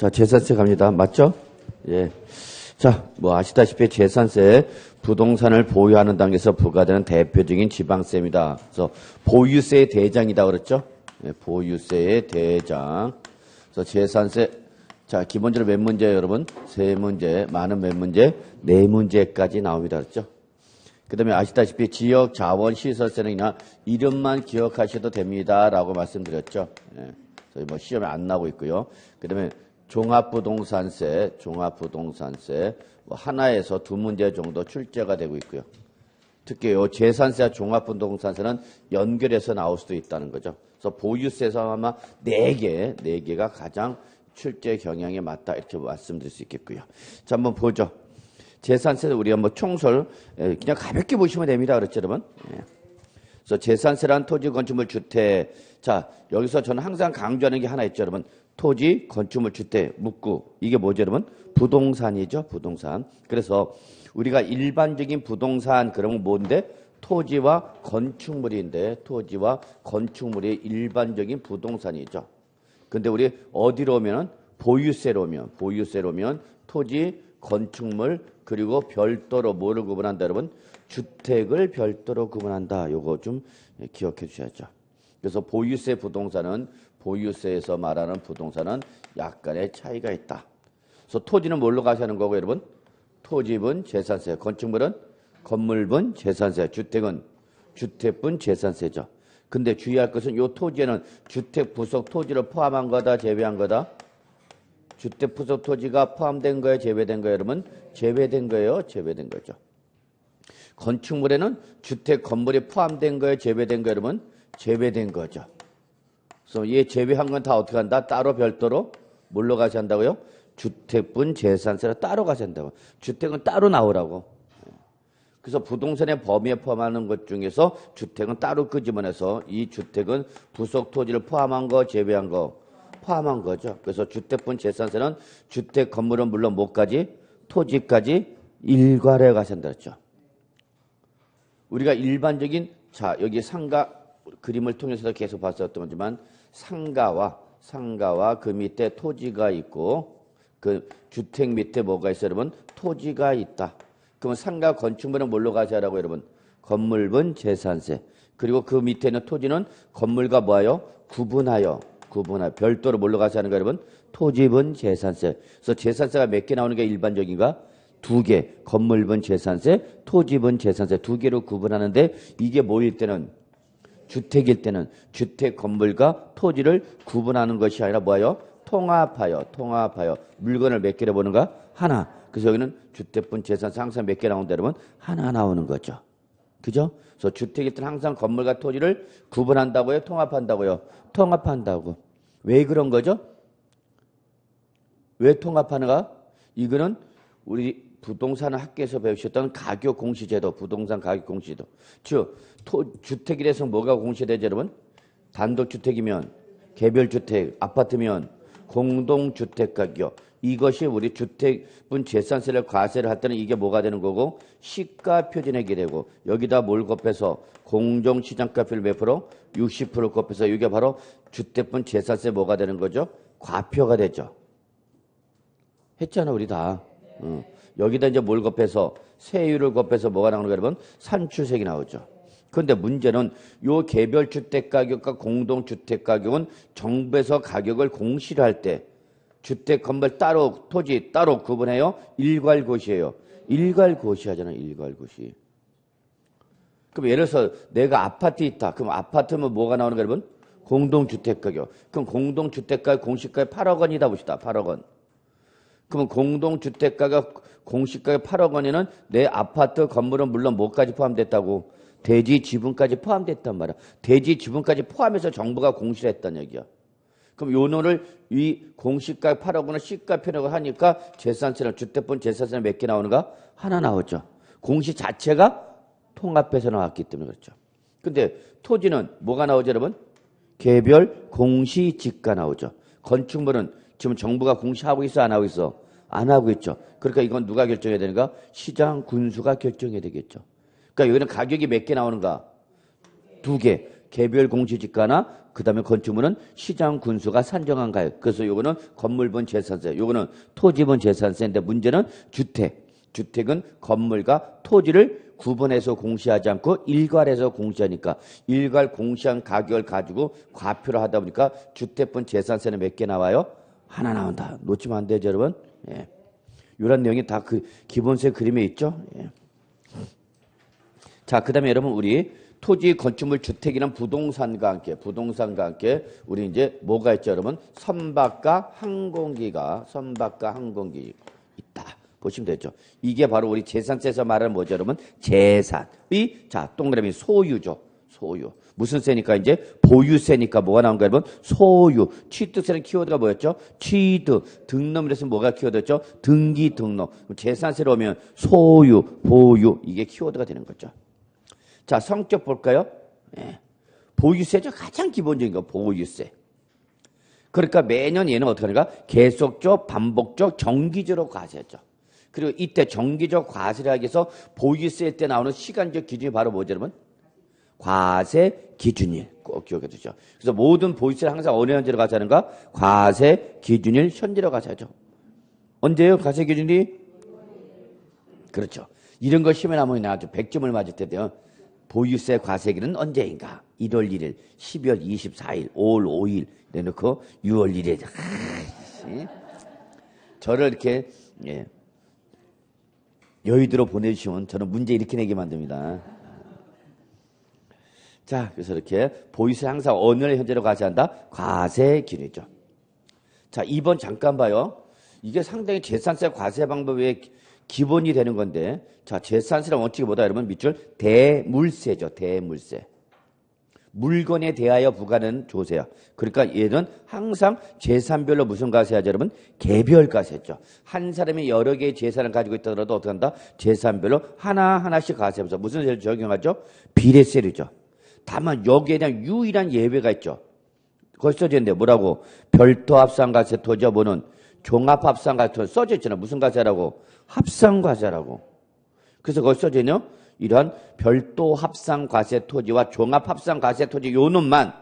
자, 재산세 갑니다. 맞죠? 예. 자, 뭐 아시다시피 재산세 부동산을 보유하는 단계에서 부과되는 대표적인 지방세입니다. 그래서 보유세의 대장이다 그랬죠? 예, 보유세의 대장. 그래서 재산세, 자, 기본적으로 몇 문제예요, 여러분? 세 문제, 많은 몇 문제? 네 문제까지 나옵니다. 그랬죠? 그 다음에 아시다시피 지역 자원 시설세는 그냥 이름만 기억하셔도 됩니다. 라고 말씀드렸죠? 예. 저희 뭐 시험에 안 나오고 있고요. 그 다음에 종합부동산세 뭐 하나에서 두 문제 정도 출제가 되고 있고요. 특히 요 재산세와 종합부동산세는 연결해서 나올 수도 있다는 거죠. 그래서 보유세에서 아마 4개가 가장 출제 경향에 맞다 이렇게 말씀드릴 수 있겠고요. 자, 한번 보죠. 재산세는 우리가 뭐 총설 그냥 가볍게 보시면 됩니다. 그렇죠, 여러분? 그래서 재산세란 토지, 건축물, 주택. 자, 여기서 저는 항상 강조하는 게 하나 있죠, 여러분. 토지, 건축물, 주택, 묵구. 이게 뭐죠, 여러분? 부동산이죠, 부동산. 그래서 우리가 일반적인 부동산 그러면 뭔데? 토지와 건축물인데 토지와 건축물이 일반적인 부동산이죠. 근데 우리 어디로 오면 보유세로 오면 토지, 건축물 그리고 별도로 뭐를 구분한다, 여러분? 주택을 별도로 구분한다. 요거 좀 기억해 주셔야죠. 그래서 보유세 부동산은 보유세에서 말하는 부동산은 약간의 차이가 있다. 그래서 토지는 뭘로 가시는 거고, 여러분? 토지분 재산세, 건축물은 건물분 재산세, 주택은 주택분 재산세죠. 근데 주의할 것은 이 토지에는 주택 부속 토지를 포함한 거다, 제외한 거다? 주택 부속 토지가 포함된 거예요, 제외된 거예요, 여러분? 제외된 거예요, 제외된 거죠. 건축물에는 주택 건물이 포함된 거예요, 제외된 거예요, 여러분? 제외된 거죠. 그래서 얘 제외한 건 다 어떻게 한다? 따로 별도로 뭘로 가셔야 한다고요? 주택분 재산세로 따로 가셔야 한다고. 주택은 따로 나오라고. 그래서 부동산의 범위에 포함하는 것 중에서 주택은 따로 끄집어내서 이 주택은 부속 토지를 포함한 거, 제외한 거, 포함한 거죠. 그래서 주택분 재산세는 주택 건물은 물론 뭐까지? 토지까지 일괄해 가셔야 한다 그랬죠. 우리가 일반적인, 자, 여기 상가 그림을 통해서도 계속 봤었던 거지만 상가와 그 밑에 토지가 있고 그 주택 밑에 뭐가 있어요, 여러분? 토지가 있다. 그러면 상가 건축물은 뭘로 가셔야 하라고, 여러분? 건물분 재산세. 그리고 그 밑에 있는 토지는 건물과 뭐예요? 구분하여 별도로 뭘로 가셔야 하는 거예요, 여러분? 토지분 재산세. 그래서 재산세가 몇 개 나오는 게 일반적인가? 2개. 건물분 재산세, 토지분 재산세 2개로 구분하는데 이게 뭐일 때는 주택일 때는 주택 건물과 토지를 구분하는 것이 아니라 뭐예요? 통합하여 물건을 몇 개로 보는가? 하나. 그래서 여기는 주택분 재산세 항상 몇 개 나온다 여러분? 하나 나오는 거죠. 그죠? 그래서 주택일 때는 항상 건물과 토지를 구분한다고요? 통합한다고요? 통합한다고. 왜 그런 거죠? 왜 통합하는가? 이거는 우리 부동산 학교에서 배우셨던 가격 공시제도, 부동산 가격 공시제도. 즉, 주택이라서 뭐가 공시되죠, 여러분? 단독주택이면, 개별주택, 아파트면 공동주택 가격. 이것이 우리 주택분 재산세를 과세를 할 때는 이게 뭐가 되는 거고? 시가 표준액이 되고, 여기다 뭘 곱해서 공정시장가표를 몇 프로? 60% 곱해서 이게 바로 주택분 재산세 뭐가 되는 거죠? 과표가 되죠. 했잖아, 우리 다. 여기다 이제 뭘 곱해서 세율을 곱해서 뭐가 나오는 거예요, 여러분? 산출세액이 나오죠. 그런데 문제는 요 개별주택 가격과 공동주택 가격은 정부에서 가격을 공시를 할 때 주택 건물 따로 토지 따로 구분해요. 일괄고시예요. 일괄고시 하잖아요. 일괄고시. 그럼 예를 들어서 내가 아파트 있다. 그럼 아파트면 뭐가 나오는 거예요, 여러분? 공동주택 가격. 그럼 공동주택 가격 공시가에 8억 원이다 봅시다. 8억 원. 그러면 공동주택가가 공시가가 8억 원이면 내 아파트 건물은 물론 뭐까지 포함됐다고? 대지 지분까지 포함됐단 말이야. 대지 지분까지 포함해서 정부가 공시를 했다는 얘기야. 그럼 요 놈을 이 공시가 8억 원을 시가 표현을 하니까 재산세는 주택분 재산세는 몇 개 나오는가? 하나 나오죠. 공시 자체가 통합해서 나왔기 때문에 그렇죠. 근데 토지는 뭐가 나오죠, 여러분? 개별 공시지가 나오죠. 건축물은 지금 정부가 공시하고 있어, 안 하고 있어? 안 하고 있죠. 그러니까 이건 누가 결정해야 되는가? 시장 군수가 결정해야 되겠죠. 그러니까 여기는 가격이 몇 개 나오는가? 2개. 개별 공시지가나 그다음에 건축물은 시장 군수가 산정한 가액. 그래서 요거는 건물분 재산세, 요거는 토지분 재산세인데 문제는 주택은 건물과 토지를 구분해서 공시하지 않고 일괄해서 공시하니까 일괄 공시한 가격을 가지고 과표를 하다 보니까 주택분 재산세는 몇 개 나와요? 하나 나온다. 놓치면 안 되죠, 여러분. 예. 이런 내용이 다 그 기본세 그림에 있죠. 예. 자, 그다음에 여러분 우리 토지, 건축물, 주택이란 부동산과 함께 우리 이제 뭐가 있죠, 여러분? 선박과 항공기가 있다. 보시면 되죠. 이게 바로 우리 재산세에서 말하는 뭐죠, 여러분? 재산의, 자, 동그라미 소유죠. 소유. 무슨 세니까 이제 보유세니까 뭐가 나온 거예요, 여러분? 소유. 취득세는 키워드가 뭐였죠? 취득. 등록물에서 뭐가 키워드였죠? 등기, 등록. 재산세로 오면 소유, 보유. 이게 키워드가 되는 거죠. 자, 성격 볼까요? 예. 보유세죠. 가장 기본적인 거 보유세. 그러니까 매년 얘는 어떻게 하는가? 계속적, 반복적, 정기적으로 과세했죠. 그리고 이때 정기적 과세를 하기 위해서 보유세 때 나오는 시간적 기준이 바로 뭐죠, 여러분? 과세 기준일. 꼭 기억해 두죠. 그래서 모든 보유세를 항상 어느 현재로 과세하는가? 과세 기준일 현재로 과세하죠. 언제요? 과세 기준이? 그렇죠. 이런 거 시험에 나오면 아주 100점을 맞을 텐데요. 보유세 과세기는 언제인가? 1월 1일, 12월 24일, 5월 5일 내놓고 6월 1일. 저를 이렇게 예, 여의도로 보내주시면 저는 문제 이렇게 내게 만듭니다. 자, 그래서 이렇게 보유세 항상 어느 현재로 과세한다? 과세 기준이죠. 자, 2번 잠깐 봐요. 이게 상당히 재산세 과세 방법의 기본이 되는 건데, 자, 재산세란 원칙이 뭐다, 여러분? 밑줄 대물세죠. 대물세. 물건에 대하여 부과하는 조세야. 그러니까 얘는 항상 재산별로 무슨 과세하죠, 여러분? 개별 과세죠. 한 사람이 여러 개의 재산을 가지고 있다더라도 어떻게 한다? 재산별로 하나하나씩 과세하면서 무슨 세를 적용하죠? 비례세율이죠. 다만 여기에 대한 유일한 예외가 있죠. 거기 써져 있는데 뭐라고? 별도 합산과세 토지와 뭐는 종합합산과세 토지 써져 있잖아. 무슨 과세라고? 합산과세라고. 그래서 거기 써져 있네요. 이러한 별도 합산과세 토지와 종합합산과세 토지 요 놈만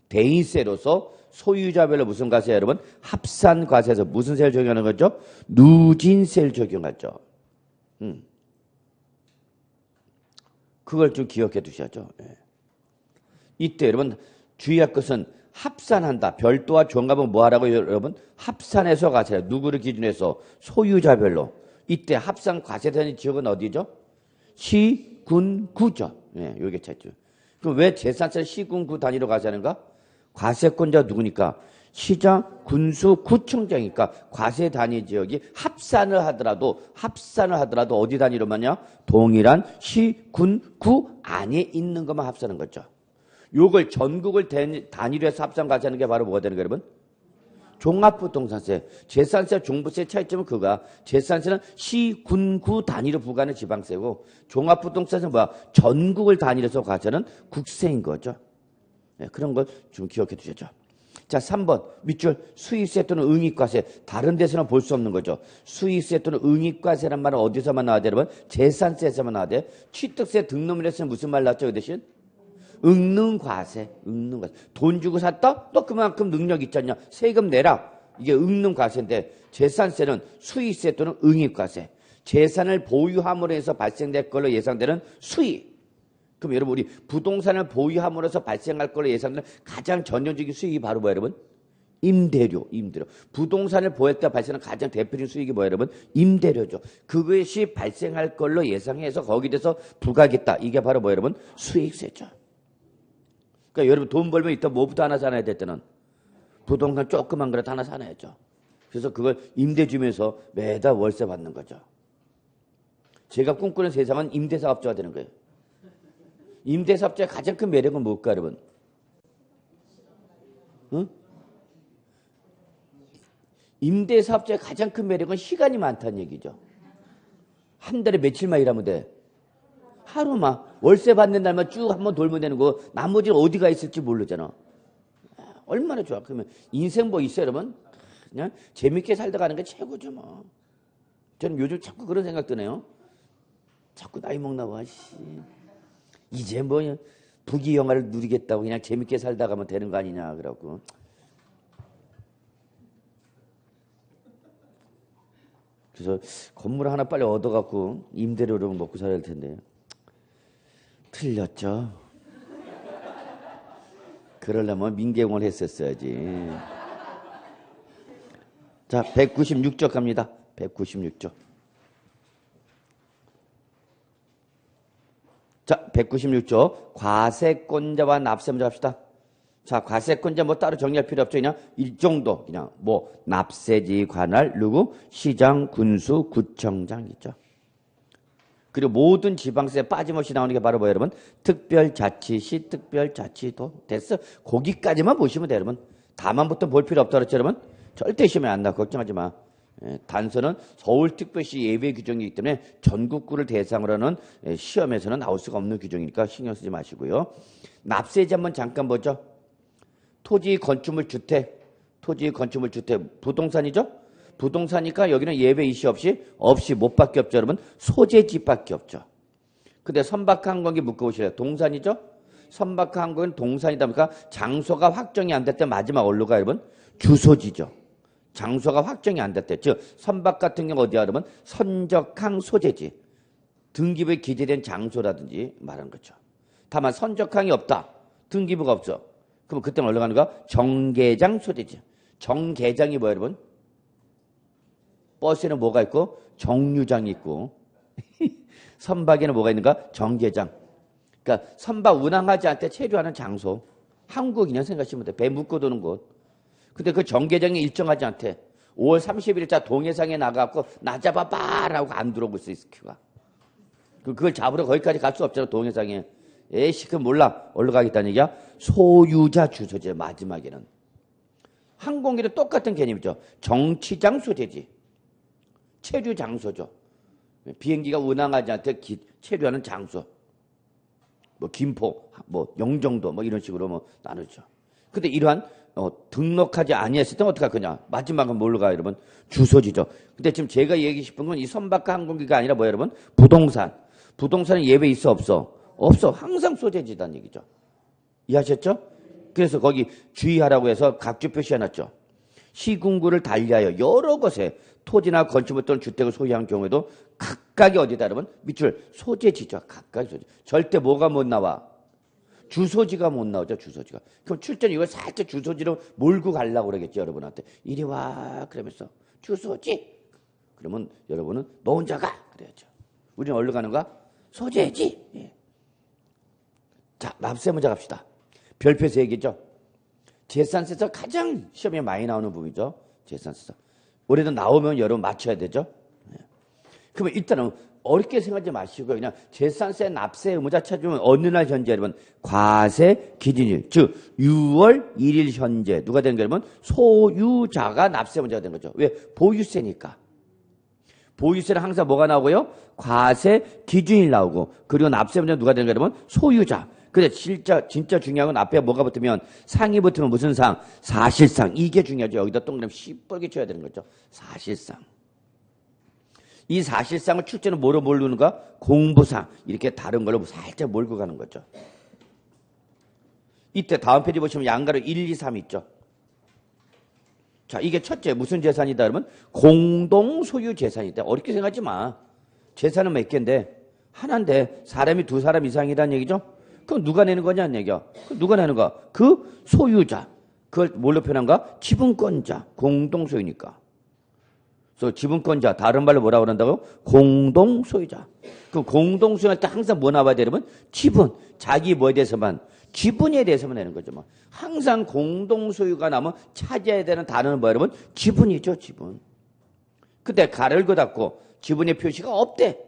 대인세로서 소유자별로 무슨 과세야, 여러분? 합산과세에서 무슨 세를 적용하는 거죠? 누진세를 적용하죠. 그걸 좀 기억해 두셔야죠. 예. 이때 여러분 주의할 것은 합산한다. 별도와 종합은 뭐 하라고 여러분? 합산해서 과세해요. 누구를 기준으로 해서? 소유자별로. 이때 합산 과세되는 지역은 어디죠? 시, 군, 구죠. 예, 요게 차이죠. 그럼 왜 재산세를 시, 군, 구 단위로 과세하는가? 과세권자 누구니까? 시장, 군수, 구청장이니까 과세 단위 지역이 합산을 하더라도 어디 단위로만요? 동일한 시, 군, 구 안에 있는 것만 합산하는 거죠. 요걸 전국을 단위로 해서 합산 과세하는 게 바로 뭐가 되는 거예요, 여러분? 종합부동산세. 재산세, 종부세 차이점은 그거야. 재산세는 시, 군, 구 단위로 부과하는 지방세고 종합부동산세는 뭐야? 전국을 단위로 해서 과세하는 국세인 거죠. 네, 그런 걸 좀 기억해 두셨죠. 자, 3번 밑줄 수익세 또는 응익과세. 다른 데서는 볼 수 없는 거죠. 수익세 또는 응익과세란 말은 어디서만 나와야 돼, 여러분? 재산세에서만 나와야 돼. 취득세 등록물에서는 무슨 말 나왔죠, 그 대신? 응능과세. 돈 주고 샀다? 또 그만큼 능력 있잖냐. 세금 내라. 이게 응능과세인데 재산세는 수익세 또는 응익과세. 재산을 보유함으로 해서 발생될 걸로 예상되는 수익. 그럼 여러분 우리 부동산을 보유함으로 해서 발생할 걸로 예상되는 가장 전형적인 수익이 바로 뭐예요, 여러분? 임대료. 부동산을 보유할 때 발생하는 가장 대표적인 수익이 뭐예요, 여러분? 임대료죠. 그것이 발생할 걸로 예상해서 거기에 대해서 부과하겠다. 이게 바로 뭐예요, 여러분? 수익세죠. 그러니까 여러분 돈 벌면 이따 뭐부터 하나 사놔야 될 때는 부동산 조그만 거라도 하나 사놔야죠. 그래서 그걸 임대 주면서 매달 월세 받는 거죠. 제가 꿈꾸는 세상은 임대사업자가 되는 거예요. 임대사업자의 가장 큰 매력은 뭘까, 여러분? 응? 임대사업자의 가장 큰 매력은 시간이 많다는 얘기죠. 한 달에 며칠만 일하면 돼. 하루만 월세 받는 날만 쭉 한번 돌면 되는 거 나머지는 어디가 있을지 모르잖아. 얼마나 좋아. 그러면 인생 뭐 있어요, 여러분? 그냥 재밌게 살다 가는 게 최고죠 뭐. 저는 요즘 자꾸 그런 생각 드네요. 자꾸 나이 먹나 봐. 이제 뭐 부귀영화를 누리겠다고 그냥 재밌게 살다 가면 되는 거 아니냐 그러고. 그래서 건물 하나 빨리 얻어갖고 임대료로 먹고 살아야 할 텐데. 틀렸죠. 그러려면 민계공을 했었어야지. 자, 196쪽 갑니다. 196쪽. 자, 196쪽. 과세권자와 납세문자 합시다. 자, 과세권자 뭐 따로 정리할 필요 없죠. 그냥 이 정도. 그냥 뭐 납세지 관할 누구? 시장, 군수, 구청장 있죠. 그리고 모든 지방세에 빠짐없이 나오는 게 바로 뭐예요, 여러분? 특별자치시, 특별자치도. 됐어. 거기까지만 보시면 돼요, 여러분. 다만부터 볼 필요 없다 그랬죠, 여러분? 절대 시험에 안 나와. 걱정하지 마. 단서는 서울특별시 예외 규정이기 때문에 전국구를 대상으로 하는 시험에서는 나올 수가 없는 규정이니까 신경 쓰지 마시고요. 납세지 한번 잠깐 보죠. 토지, 건축물, 주택. 토지, 건축물, 주택. 부동산이죠? 부동산이니까 여기는 예외 이시 없이 뭐밖에 없죠, 여러분? 소재지밖에 없죠. 근데 선박항공기 묶어보실래요? 동산이죠? 선박항공은 동산이다 보니까 장소가 확정이 안 될 때 마지막 어디로 가요, 여러분? 주소지죠. 장소가 확정이 안 됐대. 즉 선박 같은 경우 어디야 그러면 선적항 소재지. 등기부에 기재된 장소라든지 말하는 거죠. 다만 선적항이 없다. 등기부가 없어. 그럼 그때는 어디로 가는가? 정계장 소재지. 정계장이 뭐야 여러분? 버스에는 뭐가 있고 정류장이 있고 선박에는 뭐가 있는가? 정계장. 그러니까 선박 운항하지 않을 때 체류하는 장소. 한국인형 생각하시면 돼. 배 묶어 도는 곳. 근데 그 정계장이 일정하지 않대. 5월 30일자 동해상에 나가고 나 잡아봐 라고 안 들어오고 있어. 큐가. 그걸 잡으러 거기까지 갈 수 없잖아. 동해상에. 에이씨 그 몰라. 어디로 가겠다는 얘기야? 소유자 주소지 마지막에는. 항공기도 똑같은 개념이죠. 정치장 소재지. 체류 장소죠. 비행기가 운항하지 않을 때 체류하는 장소. 뭐 김포, 뭐 영종도 뭐 이런 식으로 뭐 나누죠. 근데 이러한 등록하지 아니했을 때는 어떻게 할 거냐? 마지막은 뭘로 가요, 여러분? 주소지죠. 근데 지금 제가 얘기 싶은 건 이 선박 항공기가 아니라 뭐예요, 여러분? 부동산. 부동산은 예외 있어, 없어? 없어. 항상 소재지다는 얘기죠. 이해하셨죠? 그래서 거기 주의하라고 해서 각주 표시해놨죠. 시군구를 달리하여 여러 곳에 토지나 건축물 또는 주택을 소유한 경우에도 각각이 어디다, 여러분? 밑줄 소재지죠. 각각이 소재. 절대 뭐가 못 나와? 주소지가 못 나오죠, 주소지가. 그럼 출전 이걸 살짝 주소지로 몰고 가려고 그러겠죠, 여러분한테. 이리 와, 그러면서. 주소지. 그러면 여러분은 너 혼자 가. 그래야죠. 우리는 어디로 가는가? 소재지. 예. 자, 납세 문제 갑시다. 별표 3개죠. 재산세에서 가장 시험에 많이 나오는 부분이죠. 재산세에서. 올해도 나오면 여러분 맞춰야 되죠. 예. 그러면 일단은 어렵게 생각하지 마시고 그냥 재산세 납세 의무자 찾으면 어느 날 현재 여러분 과세 기준일 즉 6월 1일 현재 누가 되는 거냐면 소유자가 납세 의무자가 되는 거죠. 왜? 보유세니까. 보유세는 항상 뭐가 나오고요? 과세 기준일 나오고 그리고 납세 의무자 누가 되는 거냐면 소유자. 근데 진짜 중요한 건 앞에 뭐가 붙으면 상이 붙으면 무슨 상? 사실상. 이게 중요하죠. 여기다 동그라미 시뻘게 쳐야 되는 거죠. 사실상. 이 사실상을 출제는 뭐로 모르는가? 공부상. 이렇게 다른 걸로 살짝 몰고 가는 거죠. 이때 다음 페이지 보시면 양가로 1, 2, 3 있죠. 자, 이게 첫째 무슨 재산이다 그러면 공동소유 재산이다. 어렵게 생각하지 마. 재산은 몇 개인데 하나인데 사람이 두 사람 이상이라는 얘기죠. 그럼 누가 내는 거냐는 얘기야. 그럼 누가 내는가? 그 소유자. 그걸 뭘로 표현한가? 지분권자. 공동소유니까. 그래서 지분권자, 다른 말로 뭐라고 그런다고요? 공동소유자. 그럼 공동소유할 때 항상 뭐 나와야 돼, 여러분? 지분. 자기 뭐에 대해서만? 지분에 대해서만 내는 거죠. 뭐. 항상 공동소유가 나면 찾아야 되는 단어는 뭐야, 여러분? 지분이죠, 지분. 근데 가를 닫고 지분의 표시가 없대.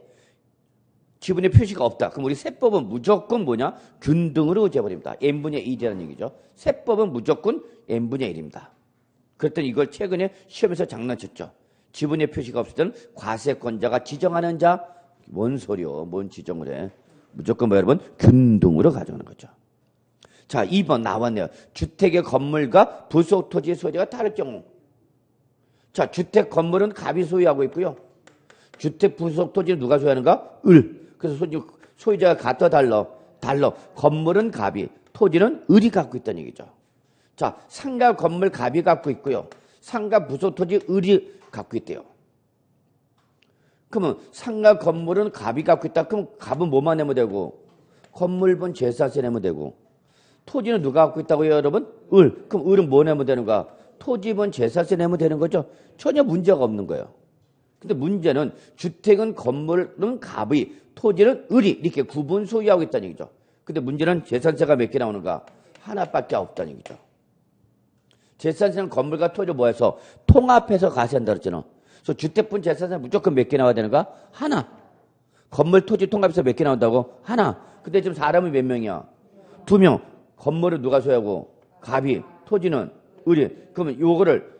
지분의 표시가 없다. 그럼 우리 세법은 무조건 뭐냐? 균등으로 의지해버립니다. n분의 1이라는 얘기죠. 세법은 무조건 n분의 1입니다. 그랬더니 이걸 최근에 시험에서 장난쳤죠. 지분의 표시가 없을 때는 과세권자가 지정하는 자, 뭔 소리요? 뭔 지정을 해? 무조건 뭐 여러분? 균등으로 가져가는 거죠. 자, 2번 나왔네요. 주택의 건물과 부속 토지의 소유자가 다를 경우. 자, 주택 건물은 갑이 소유하고 있고요. 주택 부속 토지는 누가 소유하는가? 을. 그래서 소유자가 같아 달라. 달러. 건물은 갑이, 토지는 을이 갖고 있다는 얘기죠. 자, 상가, 건물, 갑이 갖고 있고요. 상가, 부속, 토지, 을이 갖고 있대요. 그러면 상가, 건물은 갑이 갖고 있다. 그럼 갑은 뭐만 내면 되고? 건물분 재산세 내면 되고. 토지는 누가 갖고 있다고요, 여러분? 을. 그럼 을은 뭐 내면 되는가? 토지분 재산세 내면 되는 거죠. 전혀 문제가 없는 거예요. 근데 문제는 주택은 건물은 갑이, 토지는 을이 이렇게 구분 소유하고 있다는 얘기죠. 근데 문제는 재산세가 몇 개 나오는가? 하나밖에 없다는 얘기죠. 재산세는 건물과 토지를 뭐해서 통합해서 과세한다 그랬잖아. 그래서 주택분 재산세 무조건 몇 개 나와야 되는가? 하나. 건물, 토지 통합해서 몇 개 나온다고? 하나. 근데 지금 사람이 몇 명이야? 2명. 건물은 누가 소유하고? 갑이. 토지는 을이. 그러면 요거를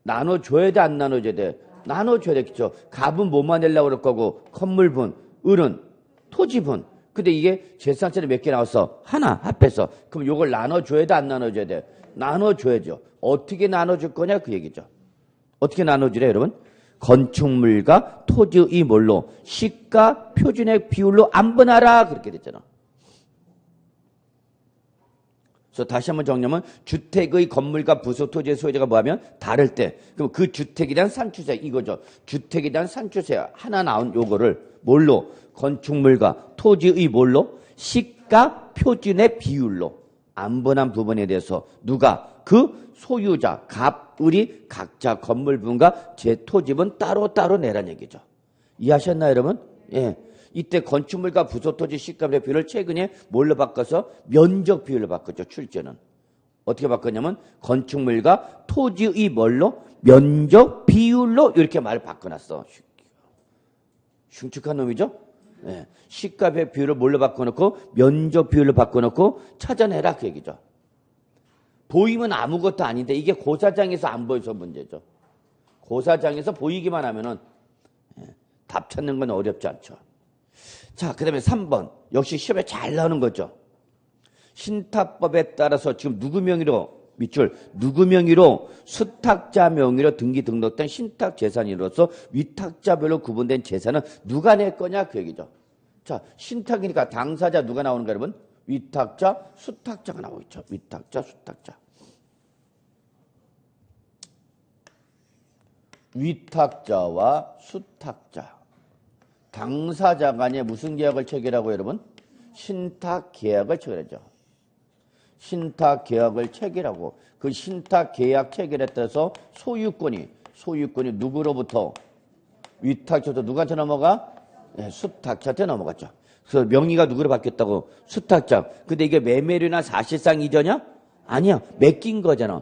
나눠줘야 돼, 안 나눠줘야 돼? 나눠줘야 되겠죠. 갑은 뭐만 내려고 그럴 거고, 건물분, 을은 토지분. 근데 이게 재산세는 몇 개 나왔어? 하나, 합해서. 그럼 요걸 나눠줘야 돼, 안 나눠줘야 돼? 나눠줘야죠. 어떻게 나눠줄 거냐, 그 얘기죠. 어떻게 나눠주래, 여러분? 건축물과 토지의 뭘로? 시가 표준액 비율로 안분하라. 그렇게 됐잖아. 그래서 다시 한번 정리하면 주택의 건물과 부속 토지의 소유자가 뭐하면 다를 때 그럼 그 주택에 대한 산출세 이거죠. 주택에 대한 산출세 하나 나온 요거를 뭘로? 건축물과 토지의 뭘로? 시가 표준의 비율로 안분한 부분에 대해서 누가? 그 소유자, 갑, 을이 각자 건물분과 제 토지분 따로따로 내란 얘기죠. 이해하셨나요, 여러분? 예. 이때 건축물과 부속 토지 시가의 비율을 최근에 뭘로 바꿔서 면적 비율로 바꿨죠. 출제는. 어떻게 바꿨냐면 건축물과 토지의 뭘로? 면적 비율로 이렇게 말을 바꿔놨어. 흉측한 놈이죠? 네. 시가의 비율을 뭘로 바꿔놓고 면적 비율로 바꿔놓고 찾아내라 그 얘기죠. 보이면 아무것도 아닌데 이게 고사장에서 안 보여서 문제죠. 고사장에서 보이기만 하면은 답 찾는 건 어렵지 않죠. 자, 그 다음에 3번. 역시 시험에 잘 나오는 거죠. 신탁법에 따라서 지금 누구 명의로, 밑줄, 누구 명의로 수탁자 명의로 등기 등록된 신탁 재산으로서 위탁자별로 구분된 재산은 누가 낼 거냐 그 얘기죠. 자, 신탁이니까 당사자 누가 나오는가 여러분? 위탁자, 수탁자가 나오고 있죠. 위탁자, 수탁자. 위탁자와 수탁자. 당사자 간에 무슨 계약을 체결하고 여러분? 신탁 계약을 체결하죠. 신탁 계약을 체결하고 그 신탁 계약 체결에 따라서 소유권이 누구로부터? 위탁자부터 누구한테 넘어가? 네, 수탁자한테 넘어갔죠. 그래서 명의가 누구로 바뀌었다고? 수탁자. 근데 이게 매매료나 사실상 이전이야? 아니야. 맡긴 거잖아.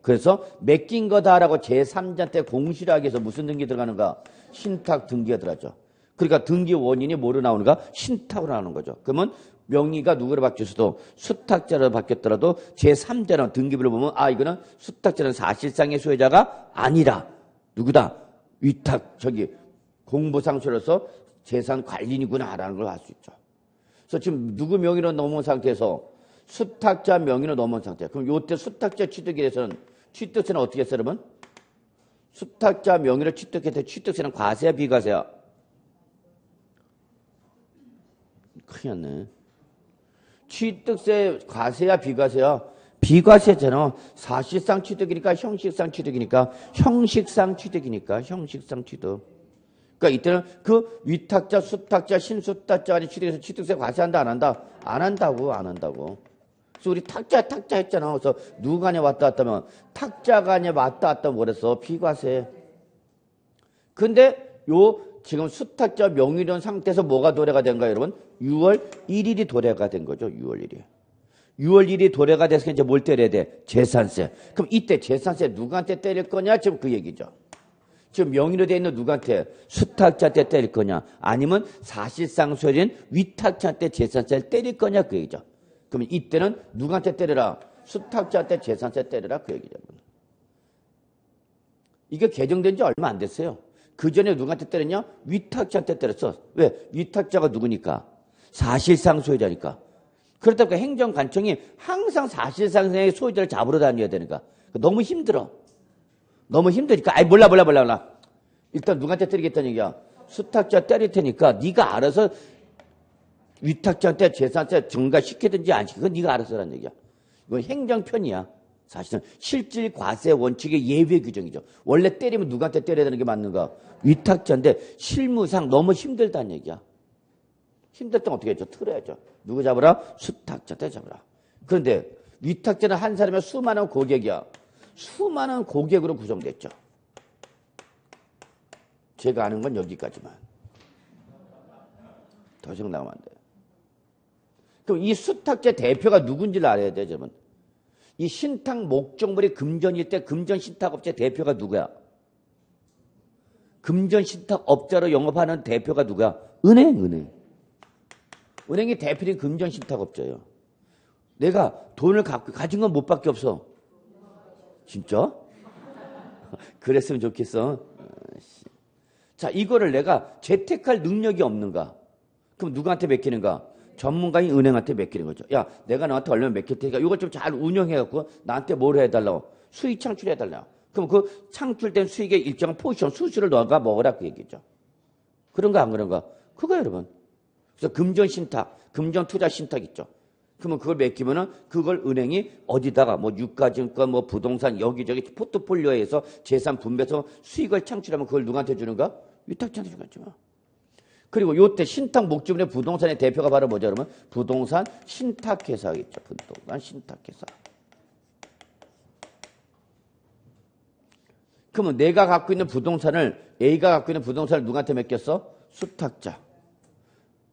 그래서 맡긴 거다라고 제3자한테 공시를 하기 위해서 무슨 등기 들어가는가? 신탁 등기가 들어가죠. 그러니까 등기 원인이 뭐로 나오는가? 신탁으로 나오는 거죠. 그러면 명의가 누구로 바뀌었어도 수탁자로 바뀌었더라도 제3자는 등기부를 보면 아 이거는 수탁자는 사실상의 소유자가 아니라 누구다? 위탁 공보상수로서 재산 관리인이구나라는 걸 알 수 있죠. 그래서 지금 누구 명의로 넘어온 상태에서 수탁자 명의로 넘어온 상태야. 그럼 요때 수탁자 취득에 대해서는 취득세는 어떻게 했어 여러분? 수탁자 명의로 취득했을 때 취득세는 과세야 비과세야? 큰일 났네. 취득세 과세야 비과세야? 비과세잖아. 사실상 취득이니까 형식상 취득이니까 형식상 취득이니까 형식상 취득. 그러니까 이때는 그 위탁자, 수탁자, 신수탁자 간에 취득해서 취득세 과세한다 안 한다? 안 한다고. 그래서 우리 탁자 했잖아. 그래서 누구 간에 왔다 갔다 하면 탁자 간에 왔다 갔다 하면 뭐랬어? 비과세. 근데 지금 수탁자 명의론 상태에서 뭐가 도래가 된 거예요, 여러분? 6월 1일이 도래가 된 거죠, 6월 1일. 6월 1일이 도래가 돼서 이제 뭘 때려야 돼? 재산세. 그럼 이때 재산세 누구한테 때릴 거냐? 지금 그 얘기죠. 지금 명의로 되어 있는 누구한테? 수탁자한테 때릴 거냐? 아니면 사실상 소유인 위탁자한테 재산세를 때릴 거냐? 그 얘기죠. 그러면 이때는 누구한테 때려라? 수탁자한테 재산세 때려라? 그 얘기죠. 이게 개정된 지 얼마 안 됐어요. 그 전에 누구한테 때렸냐? 위탁자한테 때렸어. 왜? 위탁자가 누구니까? 사실상 소유자니까. 그렇다 보니까 행정관청이 항상 사실상의 소유자를 잡으러 다녀야 되니까. 너무 힘들어. 너무 힘드니까. 아이, 몰라. 일단 누구한테 때리겠다는 얘기야? 수탁자 때릴 테니까 네가 알아서 위탁자한테 재산세 증가시키든지 안 시키든 네가 알아서 하라는 얘기야. 이건 행정편이야. 사실은 실질 과세 원칙의 예외 규정이죠. 원래 때리면 누구한테 때려야 되는 게 맞는가? 위탁자인데 실무상 너무 힘들다는 얘기야. 힘들 땐 어떻게 했죠? 틀어야죠. 누구 잡으라? 수탁자한테 잡으라. 그런데 위탁자는 한 사람의 수많은 고객이야. 수많은 고객으로 구성됐죠. 제가 아는 건 여기까지만. 더 이상 나오면 안 돼요. 그럼 이 수탁자 대표가 누군지를 알아야 돼요, 여러분. 이 신탁 목적물이 금전일 때 금전 신탁업체 대표가 누구야? 금전 신탁업자로 영업하는 대표가 누구야? 은행. 은행이 대표인 금전 신탁업자예요. 내가 돈을 가진 건 못 밖에 없어. 진짜? 그랬으면 좋겠어. 자, 이거를 내가 재택할 능력이 없는가? 그럼 누구한테 맡기는가? 전문가인 은행한테 맡기는 거죠. 야, 내가 너한테 얼마 맡길 테니까 이걸 좀 잘 운영해갖고 나한테 뭘 해달라고? 수익 창출해달라고. 그럼 그 창출된 수익의 일정한 포지션, 수수를 너가 먹으라 그 얘기죠. 그런가 안 그런가? 그거 여러분. 그래서 금전신탁, 금전투자신탁 있죠. 그러면 그걸 맡기면은 그걸 은행이 어디다가 뭐 유가증권, 뭐 부동산 여기저기 포트폴리오에서 재산 분배해서 수익을 창출하면 그걸 누구한테 주는가? 위탁자한테 주겠죠. 그리고 요때 신탁 목적물의 부동산의 대표가 바로 뭐죠, 여러분? 부동산 신탁회사겠죠. 부동산 신탁회사. 그러면 내가 갖고 있는 부동산을, A가 갖고 있는 부동산을 누구한테 맡겼어? 수탁자.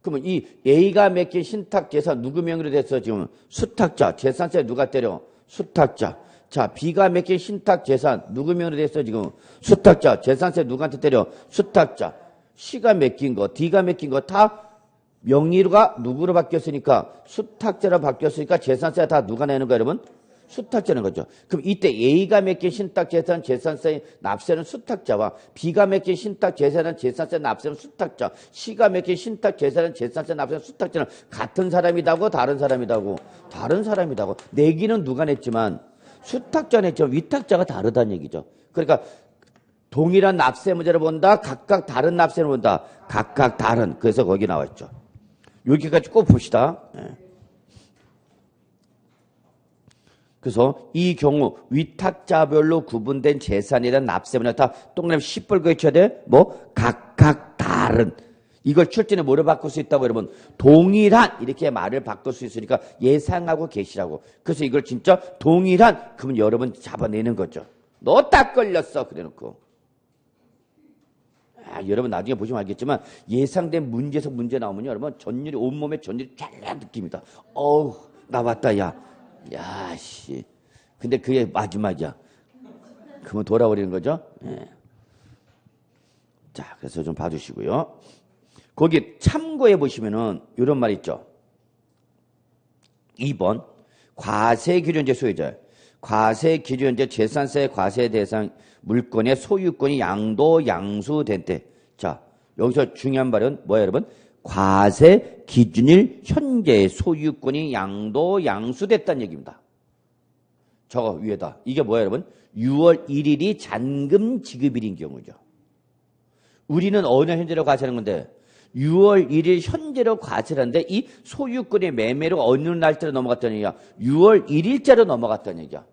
그러면 이 A가 맡긴 신탁재산 누구 명의로 됐어, 지금? 수탁자. 재산세 누가 때려? 수탁자. 자, B가 맡긴 신탁재산 누구 명의로 됐어, 지금? 수탁자. 재산세 누구한테 때려? 수탁자. C가 맡긴 거, D가 맡긴 거 다 명의가 누구로 바뀌었으니까 수탁자로 바뀌었으니까 재산세 다 누가 내는 거야, 여러분? 수탁자는 거죠. 그럼 이때 A가 맡긴 신탁재산 재산세 납세는 수탁자와 B가 맡긴 신탁재산은 재산세 납세는 수탁자, C가 맡긴 신탁재산은 재산세 납세는 수탁자는 같은 사람이다고 다른 사람이다고? 다른 사람이다고. 내기는 누가 냈지만 수탁자 냈지만 위탁자가 다르다는 얘기죠. 그러니까 동일한 납세 문제를 본다. 각각 다른 납세를 본다. 각각 다른. 그래서 거기 나왔죠. 여기까지 꼭 봅시다. 그래서 이 경우 위탁자별로 구분된 재산이란 납세 문제 다 동그라미 10벌 그쳐야 돼. 뭐 각각 다른. 이걸 출제는 뭐로 바꿀 수 있다고 여러분? 동일한 이렇게 말을 바꿀 수 있으니까 예상하고 계시라고. 그래서 이걸 진짜 동일한 그러면 여러분 잡아내는 거죠. 너 딱 걸렸어. 그래놓고. 여러분 나중에 보시면 알겠지만 예상된 문제에서 문제 나오면 여러분 전율이 온몸에 전율이 쫙 느낍니다. 어우 나왔다 야. 야 씨. 근데 그게 마지막이야. 그러면 돌아버리는 거죠. 네. 자 그래서 좀 봐주시고요. 거기 참고해 보시면은 이런 말 있죠. 2번 과세기준제 소유자. 과세기준제 재산세 과세 대상 물건의 소유권이 양도양수된 때. 자, 여기서 중요한 말은 뭐예요, 여러분? 과세 기준일 현재 소유권이 양도양수됐다는 얘기입니다. 저거 위에다. 이게 뭐예요, 여러분? 6월 1일이 잔금 지급일인 경우죠. 우리는 어느 현재로 과세하는 건데 6월 1일 현재로 과세를 하는데 이 소유권의 매매로 어느 날짜로 넘어갔다는 얘기야? 6월 1일자로 넘어갔다는 얘기야.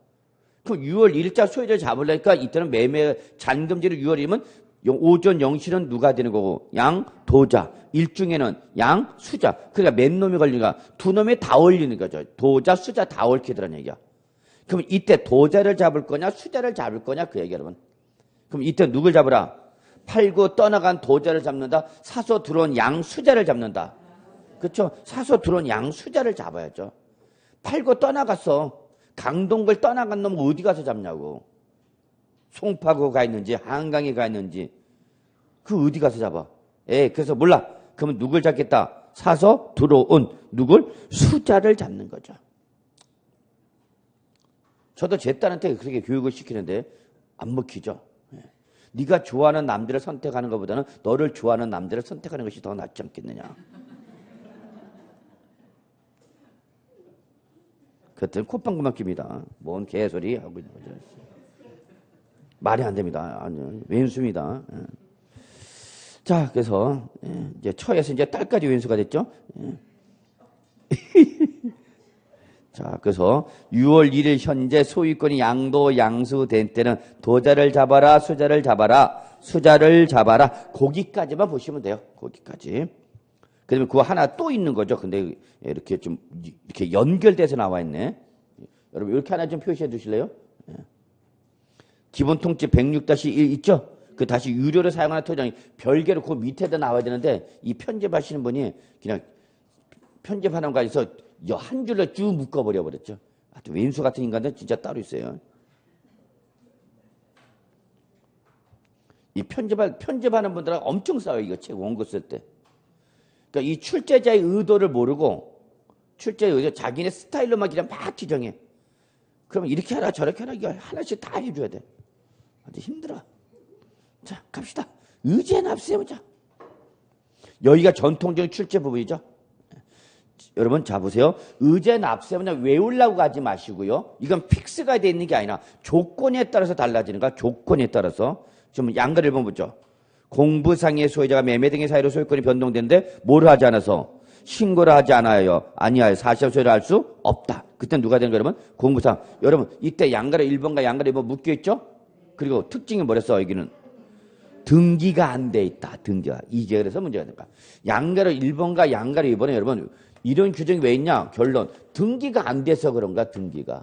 그럼 6월 1일자 소유자를 잡으려니까 이때는 매매 잔금지를 6월이면 오전 0시는 누가 되는 거고 양도자, 일중에는 양수자. 그러니까 몇 놈이 걸리니까 두 놈이 다 올리는 거죠. 도자, 수자 다 얽히더라는 얘기야. 그럼 이때 도자를 잡을 거냐 수자를 잡을 거냐 그 얘기 여러분. 그럼 이때 누굴 잡으라? 팔고 떠나간 도자를 잡는다. 사서 들어온 양수자를 잡는다. 그렇죠? 사서 들어온 양수자를 잡아야죠. 팔고 떠나갔어. 강동걸 떠나간 놈 어디 가서 잡냐고. 송파구 가 있는지 한강에 가 있는지 그 어디 가서 잡아. 그래서 몰라. 그러면 누굴 잡겠다. 사서 들어온 누굴? 수자를 잡는 거죠. 저도 제 딸한테 그렇게 교육을 시키는데 안 먹히죠. 네가 좋아하는 남자를 선택하는 것보다는 너를 좋아하는 남자를 선택하는 것이 더 낫지 않겠느냐. 그때는 콧방구만 낍니다. 뭔 개소리 하고 있는 거죠. 말이 안 됩니다. 아니요. 왼수입니다. 자, 그래서 이제 처에서 이제 딸까지 왼수가 됐죠. 자, 그래서 6월 1일 현재 소유권이 양도 양수된 때는 도자를 잡아라, 수자를 잡아라, 수자를 잡아라. 거기까지만 보시면 돼요. 거기까지. 그다음에 그거 하나 또 있는 거죠. 근데 이렇게 좀 이렇게 연결돼서 나와 있네. 여러분 이렇게 하나 좀 표시해 주실래요? 기본 통지 106-1 있죠? 그 다시 유료로 사용하는 토장이 별개로 그 밑에다 나와야 되는데 이 편집하시는 분이 그냥 편집하는 거에서 한 줄로 쭉 묶어버려 버렸죠. 아주 왼수 같은 인간들 진짜 따로 있어요. 이 편집하는 분들은 엄청 싸워요. 이거 책 원고 쓸 때. 그러니까 이 출제자의 의도를 모르고 출제의 의도 자기네 스타일로만 그냥 막 지정해. 그러면 이렇게 하라 저렇게 하라 이거 하나씩 다 해줘야 돼. 아주 힘들어. 자, 갑시다. 의제 납세보자. 여기가 전통적인 출제 부분이죠. 여러분, 자, 보세요. 의제 납세는 외우려고 하지 마시고요. 이건 픽스가 되어 있는 게 아니라 조건에 따라서 달라지는 거야. 조건에 따라서. 좀 양가를 보죠. 공부상의 소유자가 매매 등의 사유로 소유권이 변동되는데 뭐를 하지 않아서? 신고를 하지 않아요. 아니하여 사실상 소유를 할 수 없다. 그때 누가 되는 거예요, 여러분? 공부상. 여러분, 이때 양가를 1번과 양가를 2번 묶여있죠? 그리고 특징이 뭐랬어, 여기는? 등기가 안 돼 있다. 등기가. 이게 그래서 문제가 되니까. 양가로 1번과 양가로 2번에 여러분 이런 규정이 왜 있냐? 결론. 등기가 안 돼서 그런가? 등기가.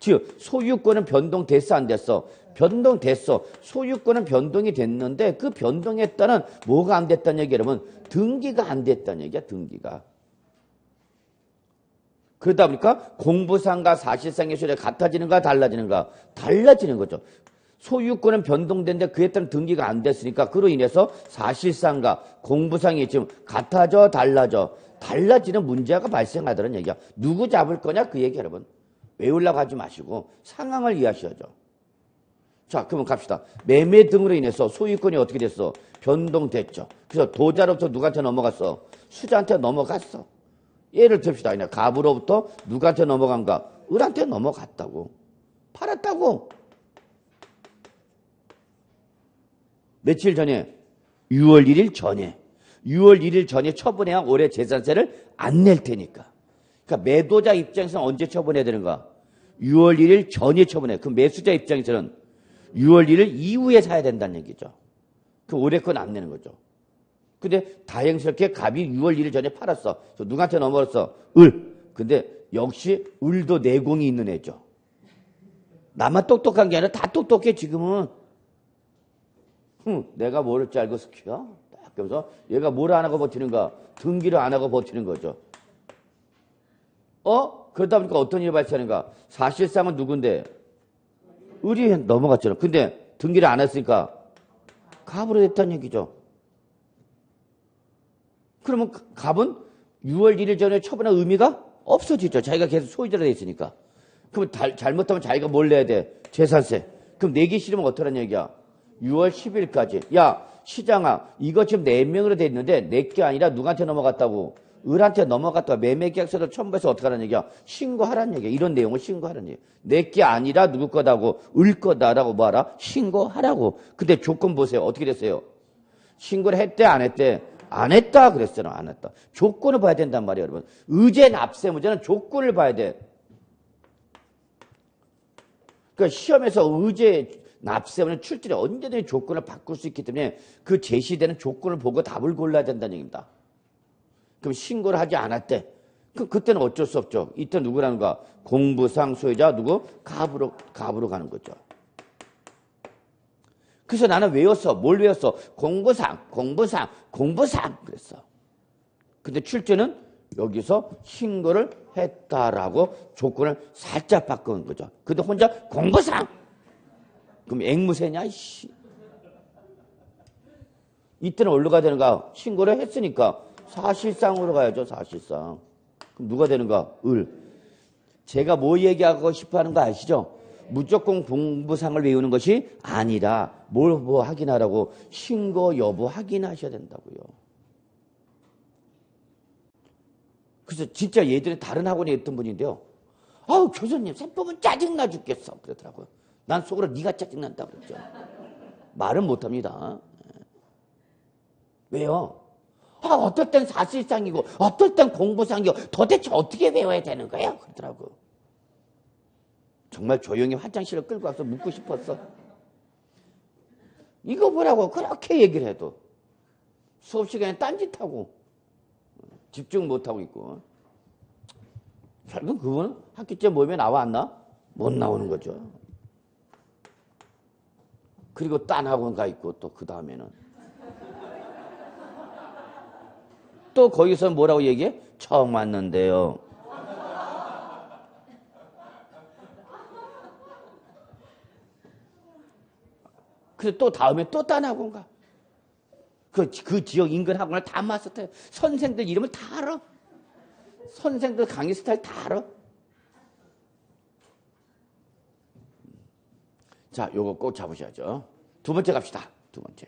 즉 소유권은 변동됐어 안 됐어? 변동됐어. 소유권은 변동이 됐는데 그 변동에 따른 뭐가 안 됐다는 얘기 여러분? 등기가 안 됐다는 얘기야. 등기가. 그러다 보니까 공부상과 사실상의 소유가 같아지는가 달라지는가? 달라지는 거죠. 소유권은 변동된데 그에 따른 등기가 안 됐으니까 그로 인해서 사실상과 공부상이 지금 같아져 달라져 달라지는 문제가 발생하더라는 얘기야. 누구 잡을 거냐 그 얘기 여러분. 외우려고 하지 마시고 상황을 이해하셔야죠. 자, 그러면 갑시다. 매매 등으로 인해서 소유권이 어떻게 됐어? 변동됐죠. 그래서 도자로부터 누구한테 넘어갔어? 수자한테 넘어갔어. 예를 듭시다. 그냥 갑으로부터 누구한테 넘어간가? 을한테 넘어갔다고. 팔았다고. 며칠 전에 6월 1일 전에 6월 1일 전에 처분해야 올해 재산세를 안 낼 테니까. 그러니까 매도자 입장에서는 언제 처분해야 되는가? 6월 1일 전에 처분해. 그럼 매수자 입장에서는 6월 1일 이후에 사야 된다는 얘기죠. 그 올해 건 안 내는 거죠. 근데 다행스럽게 갑이 6월 1일 전에 팔았어. 그래서 누구한테 넘어갔어? 을. 근데 역시 을도 내공이 있는 애죠. 나만 똑똑한 게 아니라 다 똑똑해 지금은. 내가 모를 줄 알고 스키야? 딱 그러면서 얘가 뭘 안 하고 버티는가? 등기를 안 하고 버티는 거죠. 그러다 보니까 어떤 일이 발생하는가? 사실상은 누군데? 을이 넘어갔잖아. 근데 등기를 안 했으니까 갑으로 됐다는 얘기죠. 그러면 갑은 6월 1일 전에 처분한 의미가 없어지죠. 자기가 계속 소유자로 돼 있으니까. 그럼 잘못하면 자기가 뭘 내야 돼? 재산세. 그럼 내기 싫으면 어떡하라는 얘기야? 6월 10일까지. 야, 시장아, 이거 지금 4명으로 돼 있는데 내게 아니라 누구한테 넘어갔다고? 을한테 넘어갔다가 매매계약서를 첨부해서 어떡하라는 얘기야? 신고하라는 얘기야. 이런 내용을 신고하라는 얘기야. 내게 아니라 누구 거다고? 을 거다라고 뭐하라? 신고하라고. 근데 조건 보세요. 어떻게 됐어요? 신고를 했대 안 했대? 안 했다 그랬잖아. 안 했다. 조건을 봐야 된단 말이에요, 여러분. 의제 납세 문제는 조건을 봐야 돼. 그러니까 시험에서 의제 납세는 출제에 언제든지 조건을 바꿀 수 있기 때문에 그 제시되는 조건을 보고 답을 골라야 된다는 얘기입니다. 그럼 신고를 하지 않았대. 그럼 그때는 어쩔 수 없죠. 이때 누구라는가? 공부상 소유자 누구? 갑으로 가는 거죠. 그래서 나는 외웠어. 뭘 외웠어? 공부상 그랬어. 근데 출제는 여기서 신고를 했다라고 조건을 살짝 바꾼 거죠. 근데 혼자 공부상! 그럼 앵무새냐, 이씨. 이때는 어디로 가야 되는가? 신고를 했으니까 사실상으로 가야죠, 사실상. 그럼 누가 되는가? 을. 제가 뭐 얘기하고 싶어 하는 거 아시죠? 무조건 공부상을 외우는 것이 아니라 뭐 확인하라고? 신고 여부 확인하셔야 된다고요. 그래서 진짜 예전에 다른 학원에 있던 분인데요. 아우, 교수님, 세법은 짜증나 죽겠어. 그러더라고요. 난 속으로 네가 짜증난다 그랬죠. 말은 못합니다. 왜요? 어떨 땐 사실상이고 어떨 땐 공부상이고 도대체 어떻게 외워야 되는 거예요? 그러더라고. 정말 조용히 화장실을 끌고 와서 묻고 싶었어. 이거 보라고 그렇게 얘기를 해도 수업 시간에 딴짓하고 집중 못하고 있고 결국 그분은 학기째 모임에 나와 안 나? 못 나오는 거죠. 그리고 딴 학원 가 있고 또 그 다음에는 또 거기서 뭐라고 얘기해? 처음 왔는데요. 그래서 또 다음에 또 딴 학원 가. 그 지역 인근 학원을 다 마스터해. 선생들 이름을 다 알아. 선생들 강의 스타일 다 알아. 자, 요거 꼭 잡으셔야죠. 두 번째 갑시다. 두 번째.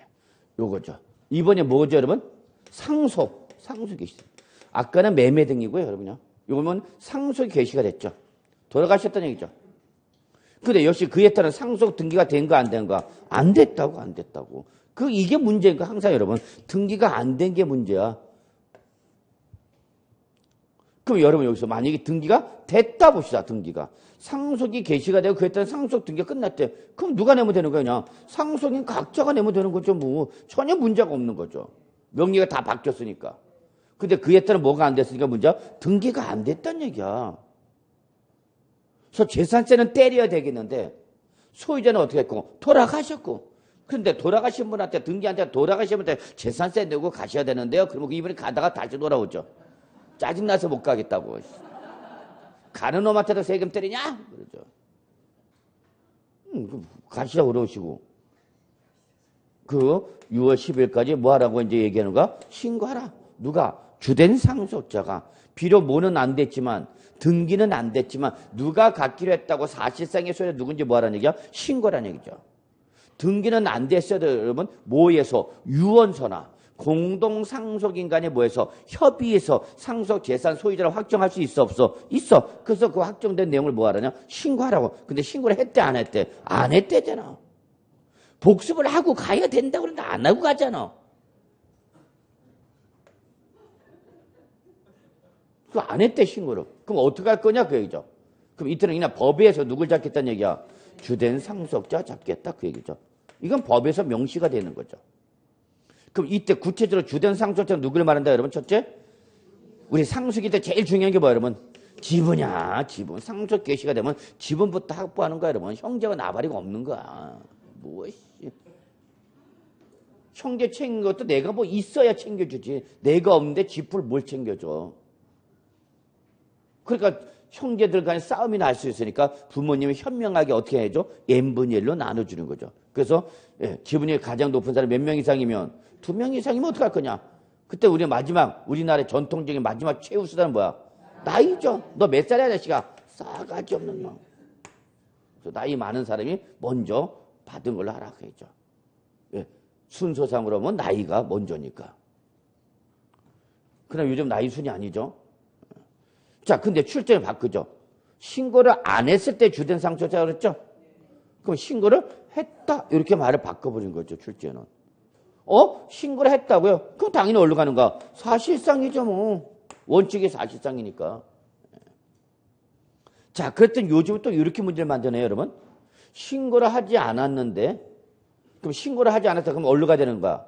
요거죠. 이번에 뭐죠, 여러분? 상속 계시. 아까는 매매 등이고요, 여러분요. 요거는 상속 계시가 됐죠. 돌아가셨다는 얘기죠. 근데 역시 그에 따른 상속 등기가 된 거 안 된 거? 안 됐다고. 이게 문제인 거 항상 여러분. 등기가 안 된 게 문제야. 그럼 여러분 여기서 만약에 등기가 됐다 봅시다. 등기가. 상속이 개시가 되고 그에 따른 상속 등기가 끝났대. 그럼 누가 내면 되는 거야? 그냥 상속인 각자가 내면 되는 거죠. 뭐 전혀 문제가 없는 거죠. 명의가 다 바뀌었으니까. 근데 그에 따른 뭐가 안 됐으니까 문제야? 등기가 안 됐다는 얘기야. 그래서 재산세는 때려야 되겠는데 소유자는 어떻게 했고? 돌아가셨고. 그런데 돌아가신 분한테 등기한테 돌아가신 분한테 재산세 내고 가셔야 되는데요. 그러면 이분이 가다가 다시 돌아오죠. 짜증나서 못 가겠다고. 가는 놈한테도 세금 때리냐? 그러죠. 가시라고 그러시고. 6월 10일까지 뭐 하라고 이제 얘기하는가? 신고하라. 누가? 주된 상속자가. 비록 뭐는 안 됐지만, 등기는 안 됐지만, 누가 갖기로 했다고 사실상의 소유자 누군지 뭐 하라는 얘기야? 신고라는 얘기죠. 등기는 안 됐어도 여러분, 뭐에서? 유언서나, 공동상속인 간에 뭐해서 협의해서 상속 재산 소유자를 확정할 수 있어 없어? 있어. 그래서 그 확정된 내용을 뭐 하라냐? 신고하라고. 근데 신고를 했대 안 했대? 안 했대잖아. 복습을 하고 가야 된다고 그러는데 안 하고 가잖아. 그거 안 했대 신고를. 그럼 어떻게 할 거냐 그 얘기죠. 그럼 이때는 그냥 법에서 누굴 잡겠다는 얘기야? 주된 상속자 잡겠다 그 얘기죠. 이건 법에서 명시가 되는 거죠. 그럼 이때 구체적으로 주된 상속자는 누구를 말한다 여러분? 첫째, 우리 상속일 때 제일 중요한 게 뭐야 여러분? 지분이야. 지분. 상속 개시가 되면 지분부터 확보하는 거야 여러분. 형제가 나발이가 없는 거야. 뭐지? 형제 챙긴 것도 내가 뭐 있어야 챙겨주지. 내가 없는데 지풀 뭘 챙겨줘. 그러니까 형제들 간에 싸움이 날 수 있으니까 부모님이 현명하게 어떻게 해줘? n분의 1로 나눠주는 거죠. 그래서 지분이 가장 높은 사람이 몇 명 이상이면 2명 이상이면 어떡할 거냐? 그때 우리나라의 전통적인 마지막 최후 수단은 뭐야? 나이죠. 너 몇 살이야 자식아? 싸가지 없는 놈. 그래서 나이 많은 사람이 먼저 받은 걸로 하라 그랬죠. 순서상으로 보면 나이가 먼저니까. 그럼 요즘 나이 순이 아니죠. 자, 근데 출제를 바꾸죠. 신고를 안 했을 때 주된 상속자가 그랬죠? 그럼 신고를 했다. 이렇게 말을 바꿔버린 거죠, 출제는. 신고를 했다고요? 그럼 당연히 어디로 가는가? 사실상이죠, 뭐. 원칙이 사실상이니까. 자, 그랬더니 요즘은 또 이렇게 문제를 만드네요, 여러분. 신고를 하지 않았는데, 그럼 신고를 하지 않았다. 그럼 어디로 가야 되는가?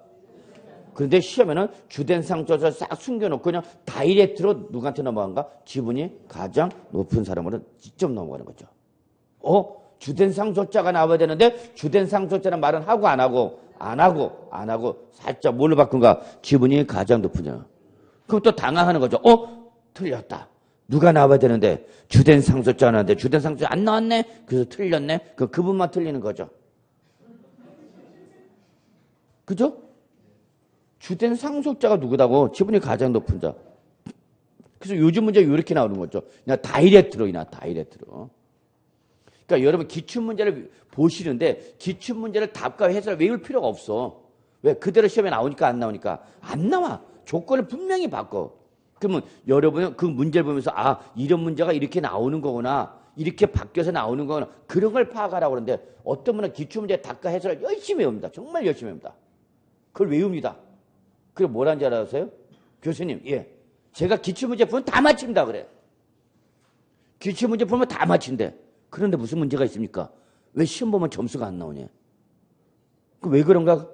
그런데 시험에는 주된 상속자를 싹 숨겨놓고 그냥 다이렉트로 누구한테 넘어간가? 지분이 가장 높은 사람으로 직접 넘어가는 거죠. 주된 상속자가 나와야 되는데 주된 상속자는 말은 하고 안 하고 살짝 뭘로 바꾼가? 지분이 가장 높은 사람. 그럼 또 당황하는 거죠. 틀렸다. 누가 나와야 되는데 주된 상속자가 나왔는데 주된 상속자 안 나왔네? 그래서 틀렸네? 그분만 틀리는 거죠. 그죠? 주된 상속자가 누구다고? 지분이 가장 높은 자. 그래서 요즘 문제 이렇게 나오는 거죠. 그냥 다이렉트로. 그러니까 여러분 기출문제를 보시는데 기출문제를 답과 해설 외울 필요가 없어. 왜? 그대로 시험에 나오니까 안 나오니까? 안 나와. 조건을 분명히 바꿔. 그러면 여러분은 그 문제를 보면서 이런 문제가 이렇게 나오는 거구나. 이렇게 바뀌어서 나오는 거구나. 그런 걸 파악하라고 그러는데 어떤 분은 기출문제 답과 해설을 열심히 외웁니다. 정말 열심히 외웁니다. 그걸 외웁니다. 그게 뭐라는 줄 알아세요? 교수님, 예. 제가 기출문제 풀면 다 맞힌다 그래. 기출문제 풀면 다 맞힌대. 그런데 무슨 문제가 있습니까? 왜 시험 보면 점수가 안 나오냐? 왜 그런가?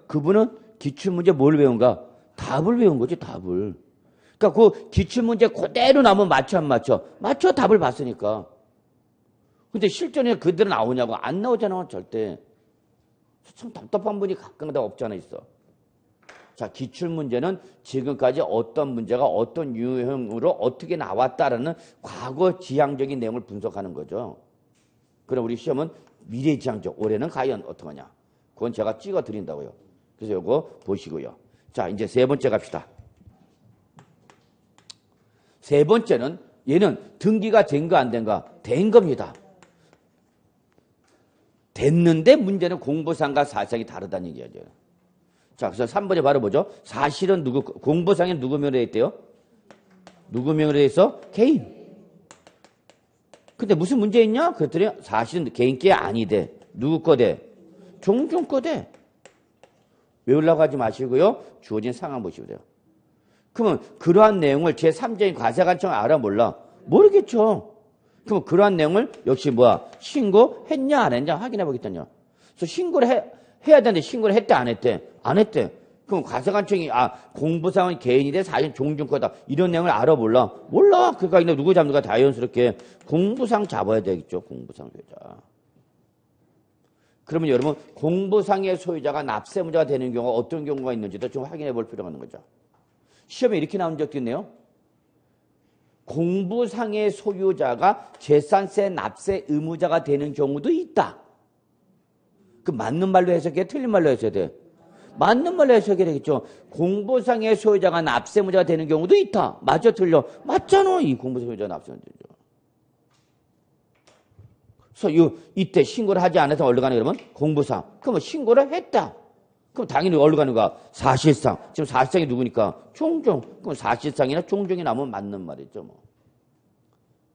그분은 기출문제 뭘 외운가? 답을 외운 거지, 답을. 그러니까 그 기출문제 그대로 나오면 맞춰, 안 맞춰? 맞춰, 답을 봤으니까. 근데 실전에 그대로 나오냐고? 안 나오잖아, 절대. 참 답답한 분이 가끔가다 없잖아, 있어. 자, 기출문제는 지금까지 어떤 문제가 어떤 유형으로 어떻게 나왔다라는 과거 지향적인 내용을 분석하는 거죠. 그럼 우리 시험은 미래지향적, 올해는 과연 어떡하냐. 그건 제가 찍어 드린다고요. 그래서 이거 보시고요. 자, 이제 세 번째 갑시다. 세 번째는 얘는 등기가 된가 안 된가? 된 겁니다. 됐는데 문제는 공보상과 사실상이 다르다는 얘기죠. 자, 그래서 3번에 바로 보죠. 사실은 공보상에 누구 명의로 있대요? 누구 명의로 있어? 개인. 근데 무슨 문제 있냐? 그랬더니 사실은 개인 게 아니대. 누구 거대? 종종 거대. 외우려고 하지 마시고요. 주어진 상황 보시면 돼요. 그러면 그러한 내용을 제3자인 과세관청을 알아 몰라? 모르겠죠. 그럼 그러한 내용을 역시 뭐야? 신고했냐 안 했냐 확인해 보겠다냐. 그래서 신고를 해야 되는데 신고를 했대 안 했대? 안 했대. 그럼 과세관청이 공보상은 개인이래 사실 종종 거다 이런 내용을 알아 몰라? 몰라. 그러니까 누구 잡는가 자연스럽게 공보상 잡아야 되겠죠. 공보상 소유자. 그러면 여러분 공보상의 소유자가 납세무자가 되는 경우가 어떤 경우가 있는지도 좀 확인해 볼 필요가 있는 거죠. 시험에 이렇게 나온 적도 있네요. 공보상의 소유자가 재산세 납세 의무자가 되는 경우도 있다. 그 맞는 말로 해석해? 틀린 말로 해석해야 돼? 맞는 말로 해석해야 되겠죠. 공보상의 소유자가 납세무자가 되는 경우도 있다. 맞아 틀려? 맞잖아. 이 공보상 소유자가 납세무자죠. 그래서 이때 신고를 하지 않아서 어디로 가는 그러면 공보상. 그러면 신고를 했다. 그럼 당연히 어디로 가는 거야? 사실상. 지금 사실상이 누구니까? 종종. 그럼 사실상이나 종종이 나오면 맞는 말이죠. 뭐.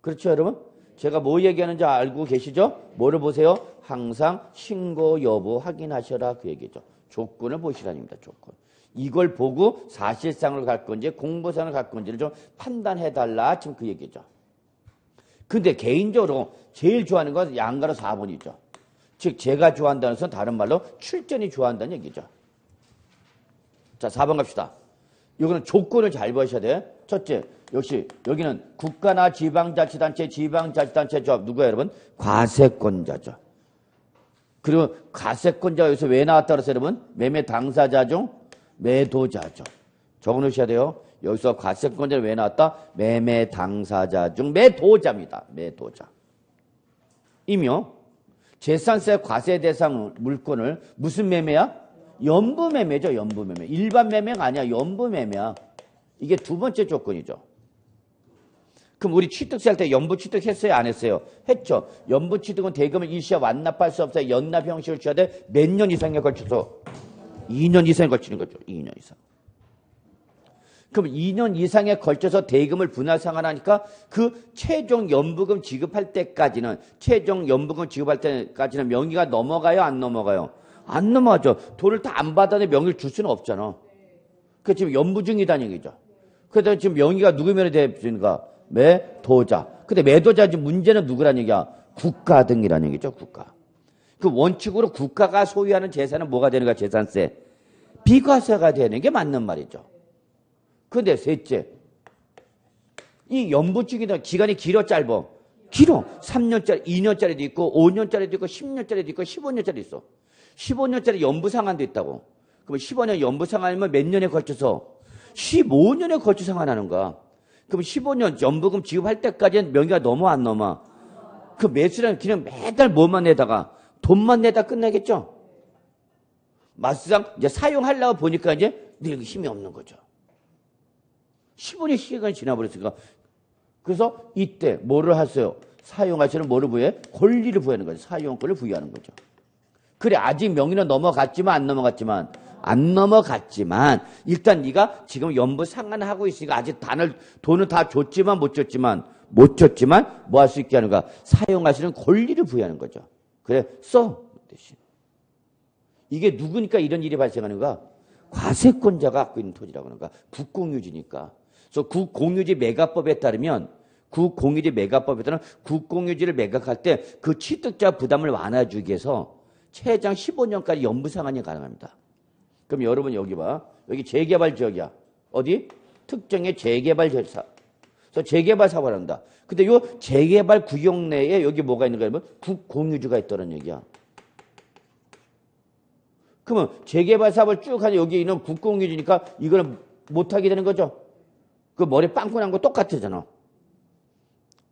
그렇죠, 여러분? 제가 뭐 얘기하는지 알고 계시죠? 뭐를 보세요? 항상 신고 여부 확인하셔라 그 얘기죠. 조건을 보시라입니다. 조건. 이걸 보고 사실상으로 갈 건지 공보상을 갈 건지를 좀 판단해달라. 지금 그 얘기죠. 근데 개인적으로 제일 좋아하는 건 양가로 4번이죠. 즉 제가 좋아한다는 것은 다른 말로 출전이 좋아한다는 얘기죠. 자, 4번 갑시다. 이거는 조건을 잘 보셔야 돼. 첫째, 역시 여기는 국가나 지방자치단체, 지방자치단체 조합 누구예요, 여러분? 과세권자죠. 그리고 과세권자가 여기서 왜 나왔다 그랬어요, 여러분? 매매 당사자 중 매도자죠. 적어놓으셔야 돼요. 여기서 과세권자가 왜 나왔다? 매매 당사자 중 매도자입니다. 매도자. 이며 재산세 과세 대상 물건을 무슨 매매야? 연부매매죠. 연부매매. 일반 매매가 아니야. 연부매매야. 이게 두 번째 조건이죠. 그럼 우리 취득세 할 때 연부 취득했어요? 안 했어요? 했죠. 연부 취득은 대금을 일시에 완납할 수 없어요. 연납 형식을 취해야 돼. 몇 년 이상에 걸쳐서? 2년 이상에 걸치는 거죠. 2년 이상. 그럼 2년 이상에 걸쳐서 대금을 분할 상환하니까 그 최종 연부금 지급할 때까지는 명의가 넘어가요? 안 넘어가요? 안 넘어가죠. 돈을 다 안 받아내 명의를 줄 수는 없잖아. 그 지금 연부 중이다는 얘기죠. 그래서 지금 명의가 누구 면에 되는가? 매도자. 근데 매도자 지금 문제는 누구란 얘기야? 국가 등이라는 얘기죠. 국가. 그 원칙으로 국가가 소유하는 재산은 뭐가 되는가? 재산세. 비과세가 되는 게 맞는 말이죠. 근데 셋째, 이 연부증이다 기간이 길어 짧아? 길어. 3년짜리, 2년짜리도 있고 5년짜리도 있고 10년짜리도 있고 15년짜리 있어. 15년짜리 연부상환도 있다고. 그럼 15년 연부상환이면 몇 년에 걸쳐서? 15년에 걸쳐 상환하는 거야. 그럼 15년 연부금 지급할 때까지는 명의가 넘어 안 넘어? 그 매수라는 그냥 매달 뭐만 내다가 돈만 내다 끝내겠죠? 막상 이제 사용하려고 보니까 이제 늙 힘이 없는 거죠. 15년 시간이 지나버렸으니까. 그래서 이때 뭐를 하세요? 사용하시는 뭐를 부여해? 권리를 부여하는 거죠. 사용권을 부여하는 거죠. 그래 아직 명의는 넘어갔지만 안 넘어갔지만 일단 네가 지금 연부 상환하고 있으니까 아직 돈은 다 줬지만 못 줬지만 뭐 할 수 있게 하는 거야? 사용하시는 권리를 부여하는 거죠. 그래 써 대신. 이게 누구니까 이런 일이 발생하는 거야? 과세권자가 갖고 있는 토지라고 하는 거야. 국공유지니까. 그래서 국공유지 매각법에 따르면 국공유지를 매각할 때 그 취득자 부담을 완화해주기 위해서 최장 15년까지 연부상환이 가능합니다. 그럼 여러분 여기 봐. 여기 재개발 지역이야. 어디? 특정의 재개발 지역사. 그래서 재개발 사업을 한다. 근데 요 재개발 구역 내에 여기 뭐가 있는가 하면 국공유지가 있다는 얘기야. 그러면 재개발 사업을 쭉 하니 여기 있는 국공유지니까 이걸 못하게 되는 거죠. 그 머리 빵꾸 난 거 똑같잖아.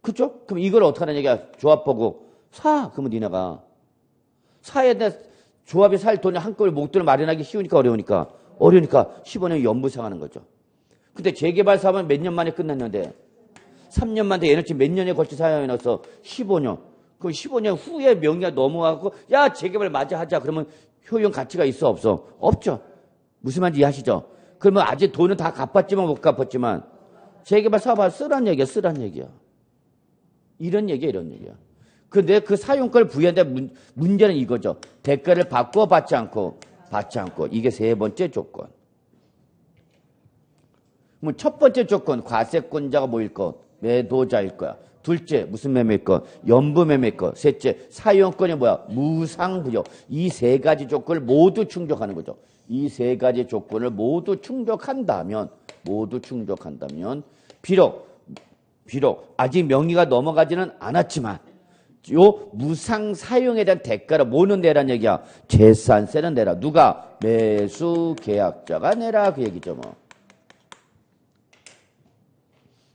그죠? 그럼 이걸 어떻게 하는 얘기야? 조합 보고 사. 그러면 니네가 사야 돼. 조합이 살 돈이 한꺼번에 목돈을 마련하기 쉬우니까 어려우니까 15년 연부상하는 거죠. 근데 재개발 사업은 몇 년 만에 끝났는데 3년 만에 얘는 지금 몇 년에 걸쳐 사용해놔서 15년. 그럼 15년 후에 명의가 넘어가고 야 재개발 마저 하자. 그러면 효용 가치가 있어 없어? 없죠. 무슨 말인지 이해하시죠? 그러면 아직 돈은 다 갚았지만 못 갚았지만 재개발 사업을 쓰란 얘기야. 이런 얘기야. 근데 그 사용권을 부여한데 문제는 이거죠. 대가를 받고 받지 않고. 이게 세 번째 조건. 그럼 첫 번째 조건 과세권자가 뭐일 것? 매도자일 거야. 둘째 무슨 매매일 것? 연부매매일 것. 셋째 사용권이 뭐야? 무상부여. 이 세 가지 조건을 모두 충족하는 거죠. 이 세 가지 조건을 모두 충족한다면 비록 아직 명의가 넘어가지는 않았지만 요 무상 사용에 대한 대가를 뭐는 내란 얘기야? 재산세는 내라. 누가? 매수 계약자가 내라 그 얘기죠 뭐.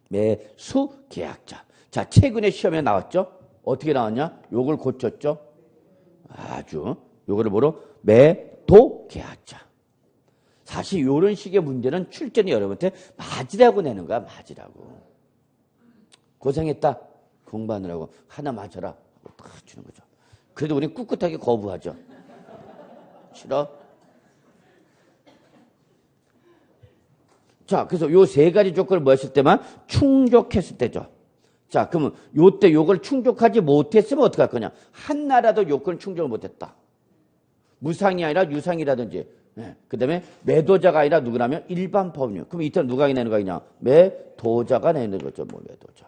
매수 계약자. 자, 최근에 시험에 나왔죠? 어떻게 나왔냐? 요걸 고쳤죠? 요거를 뭐로? 매도 계약자. 사실 요런 식의 문제는 출제는 여러분한테 맞으라고 내는 거야, 맞으라고. 고생했다. 공부하느라고 하나 맞아라. 하고 딱 주는 거죠. 그래도 우리는 꿋꿋하게 거부하죠. 싫어? 자, 그래서 요 세 가지 조건을 뭐 했을 때만 충족했을 때죠. 자, 그러면 요때 요걸 충족하지 못했으면 어떻게 할 거냐? 한나라도 요건을 충족을 못했다. 무상이 아니라 유상이라든지. 네. 그 다음에 매도자가 아니라 누구냐면 일반 법인이요. 그럼 이때 누가 내는 거냐? 매도자가 내는 거죠. 뭐 매도자.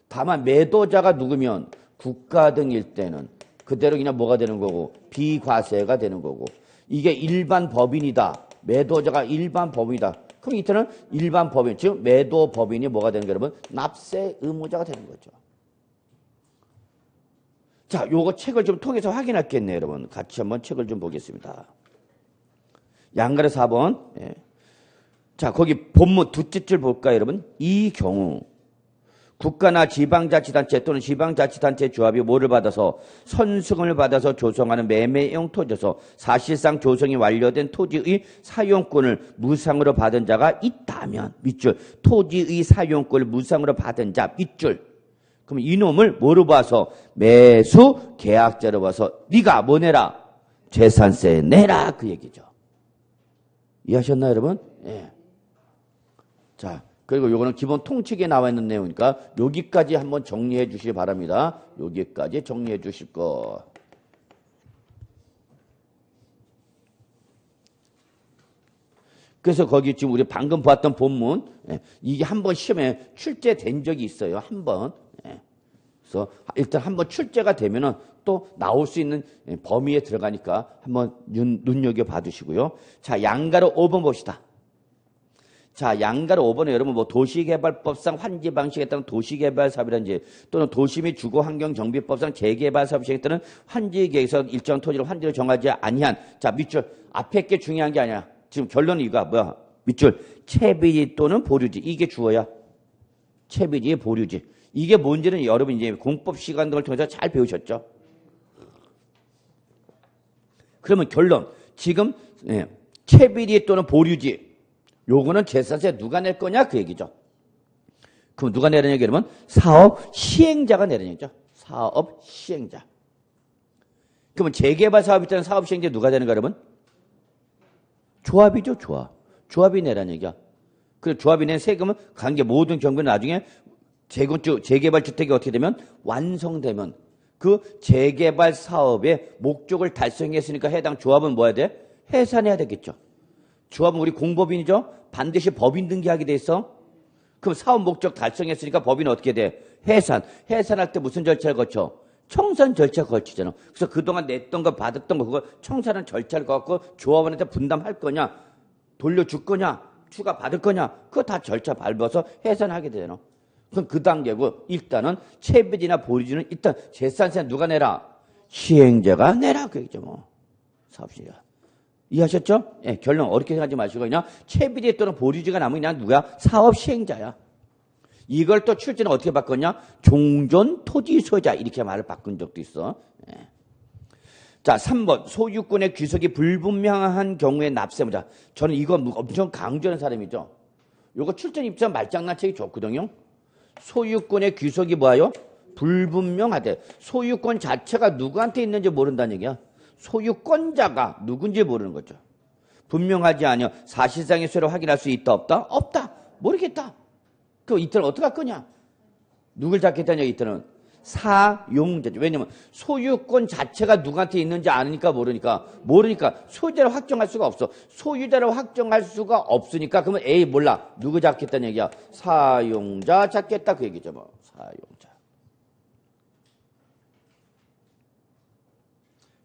다만 매도자가 누구면 국가 등일 때는 그대로 그냥 뭐가 되는 거고 비과세가 되는 거고 이게 일반 법인이다. 매도자가 일반 법인이다. 그럼 이때는 일반 법인, 즉 매도 법인이 뭐가 되는 거예요, 여러분? 납세 의무자가 되는 거죠. 자, 요거 책을 좀 통해서 확인할겠네요, 여러분. 같이 한번 책을 좀 보겠습니다. 양가래 4번. 예. 자, 거기 본문 두째 줄 볼까요, 여러분? 이 경우 국가나 지방자치단체 또는 지방자치단체 조합이 뭐를 받아서 선수금을 받아서 조성하는 매매용 토지여서 사실상 조성이 완료된 토지의 사용권을 무상으로 받은 자가 있다면 밑줄 토지의 사용권을 무상으로 받은 자 밑줄 그럼 이놈을 뭐로 봐서 매수 계약자로 봐서 네가 뭐 내라? 재산세 내라 그 얘기죠. 이해하셨나요 여러분? 예. 자. 그리고 요거는 기본 통칙에 나와 있는 내용이니까 여기까지 한번 정리해 주시기 바랍니다. 여기까지 정리해 주실 거. 그래서 거기 지금 우리 방금 봤던 본문 이게 한번 시험에 출제된 적이 있어요. 한번. 그래서 일단 한번 출제가 되면은 또 나올 수 있는 범위에 들어가니까 한번 눈여겨 봐두시고요. 자, 양가로 5번 봅시다. 자, 양가로 5번에 여러분 뭐 도시개발법상 환지 방식에 따른 도시개발 사업이라든지 또는 도시 및 주거환경정비법상 재개발 사업 시행에 따른 환지 계획에서 일정 토지를 환지로 정하지 아니한 자, 밑줄 앞에 게 중요한 게 아니야. 지금 결론은 이거야. 뭐야? 밑줄 채비지 또는 보류지. 이게 주어야. 채비지의 보류지. 이게 뭔지는 여러분 이제 공법 시간 등을 통해서 잘 배우셨죠? 그러면 결론. 지금 채비지 또는 보류지. 요거는 재산세 누가 낼 거냐 그 얘기죠. 그럼 누가 내는 얘기 그러면 사업 시행자가 내는 얘기죠. 사업 시행자. 그러면 재개발 사업이 있다는 사업 시행자 누가 되는가 그러면 조합이죠. 조합이 내라는 얘기야. 그리고 조합이 낸 세금은 관계 모든 경우는 나중에 재개발 주택이 어떻게 되면 완성되면 그 재개발 사업의 목적을 달성했으니까 해당 조합은 뭐 해야 돼? 해산해야 되겠죠. 조합은 우리 공법인이죠? 반드시 법인 등기하게 돼 있어. 그럼 사업 목적 달성했으니까 법인은 어떻게 돼? 해산. 해산할 때 무슨 절차를 거쳐? 청산 절차 거치잖아. 그래서 그동안 냈던 거 받았던 거 그거 청산하는 절차를 갖고 조합원한테 분담할 거냐? 돌려줄 거냐? 추가 받을 거냐? 그거 다 절차 밟아서 해산하게 되잖아. 그럼 그 단계고 일단은 채비지나 보류지는 일단 재산세 누가 내라? 시행자가 내라. 그 얘기죠 뭐. 사업시행자. 이해하셨죠? 예, 결론 어렵게 생각하지 마시고 그냥 채비지 또는 보류지가 남으면 그냥 누가? 사업시행자야. 이걸 또 출제는 어떻게 바꿨냐? 종전 토지 소유자 이렇게 말을 바꾼 적도 있어. 예. 자, 3번 소유권의 귀속이 불분명한 경우에 납세무자. 저는 이거 엄청 강조하는 사람이죠. 요거 출전 입장 말장난 책이 좋거든요. 소유권의 귀속이 뭐예요? 불분명하대. 소유권 자체가 누구한테 있는지 모른다는 얘기야. 소유권자가 누군지 모르는 거죠. 분명하지 않으며 사실상의 소유를 확인할 수 있다 없다? 없다. 모르겠다. 그 이때는 어떻게 할 거냐? 누굴 잡겠다냐 이때는? 사용자죠. 왜냐면 소유권 자체가 누구한테 있는지 아니까 모르니까 소유자를 확정할 수가 없어. 소유자를 확정할 수가 없으니까 그러면 에이 몰라. 누구 잡겠다는 얘기야? 사용자 잡겠다 그 얘기죠 뭐. 사용자.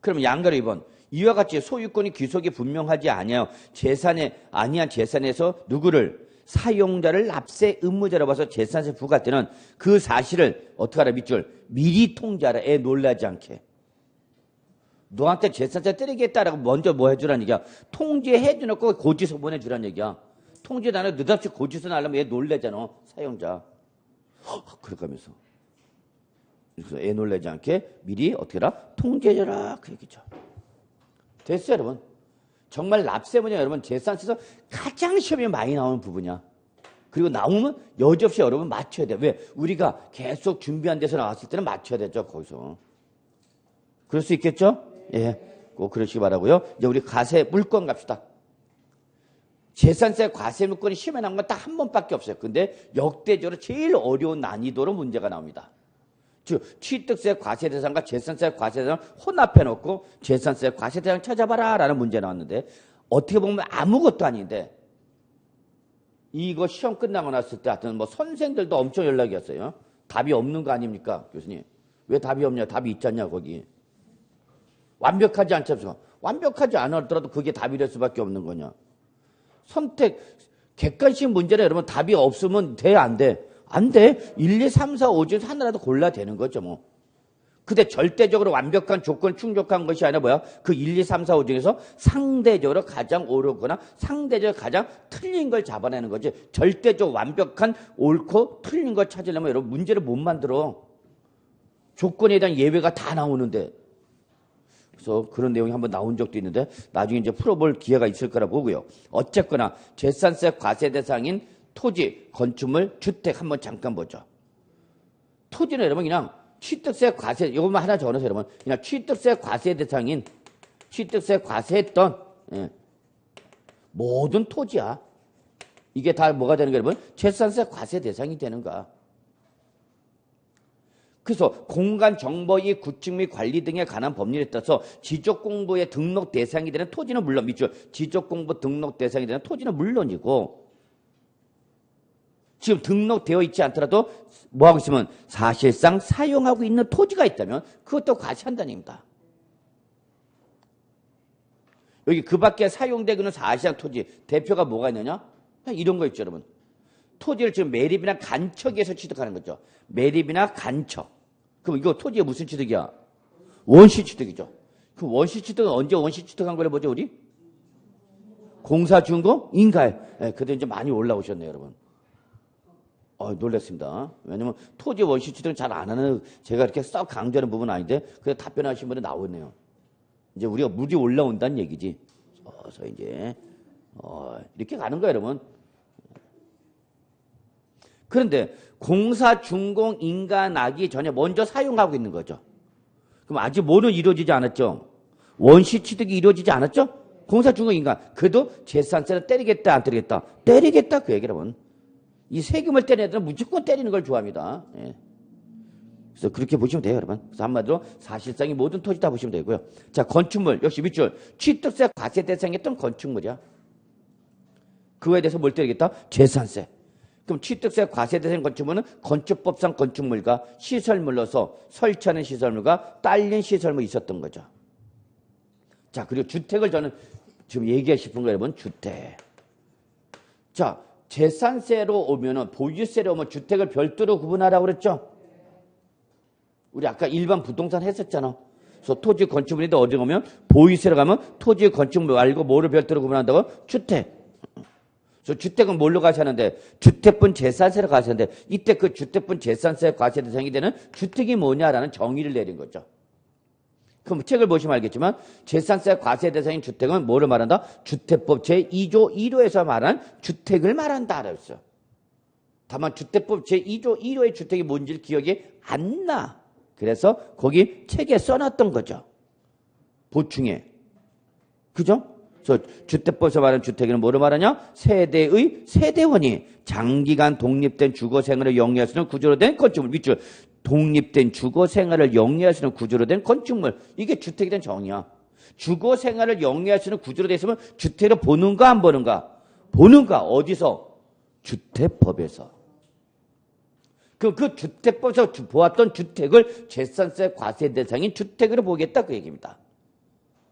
그럼 양가로 2번. 이와 같이 소유권이 귀속이 분명하지 아니하여 재산에 아니한 재산에서 누구를 사용자를 납세 의무자로 봐서 재산세 부과할 때는 그 사실을 어떻게 하라 밑줄 미리 통지하라. 애 놀라지 않게. 너한테 재산세 때리겠다라고 먼저 뭐 해주라는 얘기야. 통지해주놓고 고지서 보내주라는 얘기야. 통지 나는 느닷없이 고지서 날려면 애 놀래잖아. 사용자. 그럴까면서. 그래서 애 놀라지 않게 미리 어떻게 해라? 통지해줘라. 그 얘기죠. 됐어요 여러분. 정말 납세문이 여러분 재산세에서 가장 시험이 많이 나오는 부분이야. 그리고 나오면 여지없이 여러분 맞춰야 돼. 왜? 우리가 계속 준비한 데서 나왔을 때는 맞춰야 되죠. 거기서. 그럴 수 있겠죠? 예. 꼭 그러시기 바라고요. 이제 우리 과세 물건 갑시다. 재산세 과세 물건이 시험에 나온 건 딱 한 번밖에 없어요. 근데 역대적으로 제일 어려운 난이도로 문제가 나옵니다. 즉 취득세 과세대상과 재산세 과세대상을 혼합해 놓고 재산세 과세대상 찾아봐라 라는 문제 나왔는데 어떻게 보면 아무것도 아닌데 이거 시험 끝나고 났을 때 하여튼 뭐 선생들도 엄청 연락이 왔어요. 답이 없는 거 아닙니까 교수님? 왜 답이 없냐? 답이 있잖냐 거기. 완벽하지 않죠. 완벽하지 않았더라도 그게 답이 될 수밖에 없는 거냐. 선택 객관식 문제는 여러분 답이 없으면 돼 안 돼? 안 돼. 1, 2, 3, 4, 5 중에서 하나라도 골라야 되는 거죠, 뭐. 근데 절대적으로 완벽한 조건 충족한 것이 아니라 뭐야? 그 1, 2, 3, 4, 5 중에서 상대적으로 가장 옳거나 상대적으로 가장 틀린 걸 잡아내는 거지. 절대적 완벽한 옳고 틀린 걸 찾으려면 여러분 문제를 못 만들어. 조건에 대한 예외가 다 나오는데. 그래서 그런 내용이 한번 나온 적도 있는데 나중에 이제 풀어볼 기회가 있을 거라 보고요. 어쨌거나 재산세 과세 대상인 토지, 건축물, 주택 한번 잠깐 보죠. 토지는 여러분 그냥 취득세 과세, 이것만 하나 적어서 여러분 그냥 취득세 과세 대상인 취득세 과세했던 모든 토지야. 이게 다 뭐가 되는 거야 여러분? 재산세 과세 대상이 되는 거야. 그래서 공간정보이익 구축 및 관리 등에 관한 법률에 따라서 지적공부의 등록 대상이 되는 토지는 물론 밑줄 지적공부 등록 대상이 되는 토지는 물론이고 지금 등록되어 있지 않더라도 뭐하고 있으면 사실상 사용하고 있는 토지가 있다면 그것도 과세한다는 얘기입니다. 여기 그 밖에 사용되고는 사실상 토지 대표가 뭐가 있느냐? 이런 거 있죠 여러분. 토지를 지금 매립이나 간척에서 취득하는 거죠. 매립이나 간척. 그럼 이거 토지의 무슨 취득이야? 원시 취득이죠. 그럼 원시 취득은 언제 원시 취득한 걸 보죠 우리? 공사준공 인가에. 그래도 이제 많이 올라오셨네요 여러분. 놀랐습니다. 왜냐면 토지 원시 취득은 잘 안 하는 제가 이렇게 썩 강조하는 부분은 아닌데 그래서 답변하신 분이 나오네요. 이제 우리가 물이 올라온다는 얘기지. 그래서 이제 이렇게 가는 거예요 여러분. 그런데 공사, 준공, 인가, 나기 전에 먼저 사용하고 있는 거죠. 그럼 아직 뭐는 이루어지지 않았죠? 원시 취득이 이루어지지 않았죠? 공사, 준공, 인가. 그래도 재산세는 때리겠다, 안 때리겠다? 때리겠다, 그 얘기라면. 이 세금을 때리는 애들은 무조건 때리는 걸 좋아합니다. 예. 그래서 그렇게 보시면 돼요, 여러분. 그래서 한마디로 사실상의 모든 토지 다 보시면 되고요. 자, 건축물. 역시 밑줄. 취득세 과세 대상이었던 건축물이야. 그거에 대해서 뭘 때리겠다? 재산세. 그럼 취득세 과세대상 건축물은 건축법상 건축물과 시설물로서 설치하는 시설물과 딸린 시설물이 있었던 거죠. 자, 그리고 주택을 저는 지금 얘기하고 싶은 거 여러분, 주택. 자, 재산세로 오면은, 보유세로 오면 주택을 별도로 구분하라고 그랬죠? 우리 아까 일반 부동산 했었잖아. 그래서 토지 건축물인데 어디 가면 보유세로 가면 토지 건축물 말고 뭐를 별도로 구분한다고? 주택. 그래서 주택은 뭘로 과세하는데? 주택분 재산세로 과세하는데 이때 그 주택분 재산세 과세 대상이 되는 주택이 뭐냐라는 정의를 내린 거죠. 그럼 책을 보시면 알겠지만 재산세 과세 대상인 주택은 뭐를 말한다? 주택법 제2조 1호에서 말한 주택을 말한다 그랬어요. 다만 주택법 제2조 1호의 주택이 뭔지 기억이 안 나. 그래서 거기 책에 써놨던 거죠. 보충에. 그죠? 그래서 주택법에서 말하는 주택에는 뭐를 말하냐? 세대의 세대원이 장기간 독립된 주거 생활을 영위할 수 있는 구조로 된 건축물. 밑줄. 독립된 주거 생활을 영위할 수 있는 구조로 된 건축물. 이게 주택에 대한 정의야. 주거 생활을 영위할 수 있는 구조로 되어 있으면 주택을 보는가 안 보는가? 보는가. 어디서? 주택법에서. 그 주택법에서 보았던 주택을 재산세 과세 대상인 주택으로 보겠다 그 얘기입니다.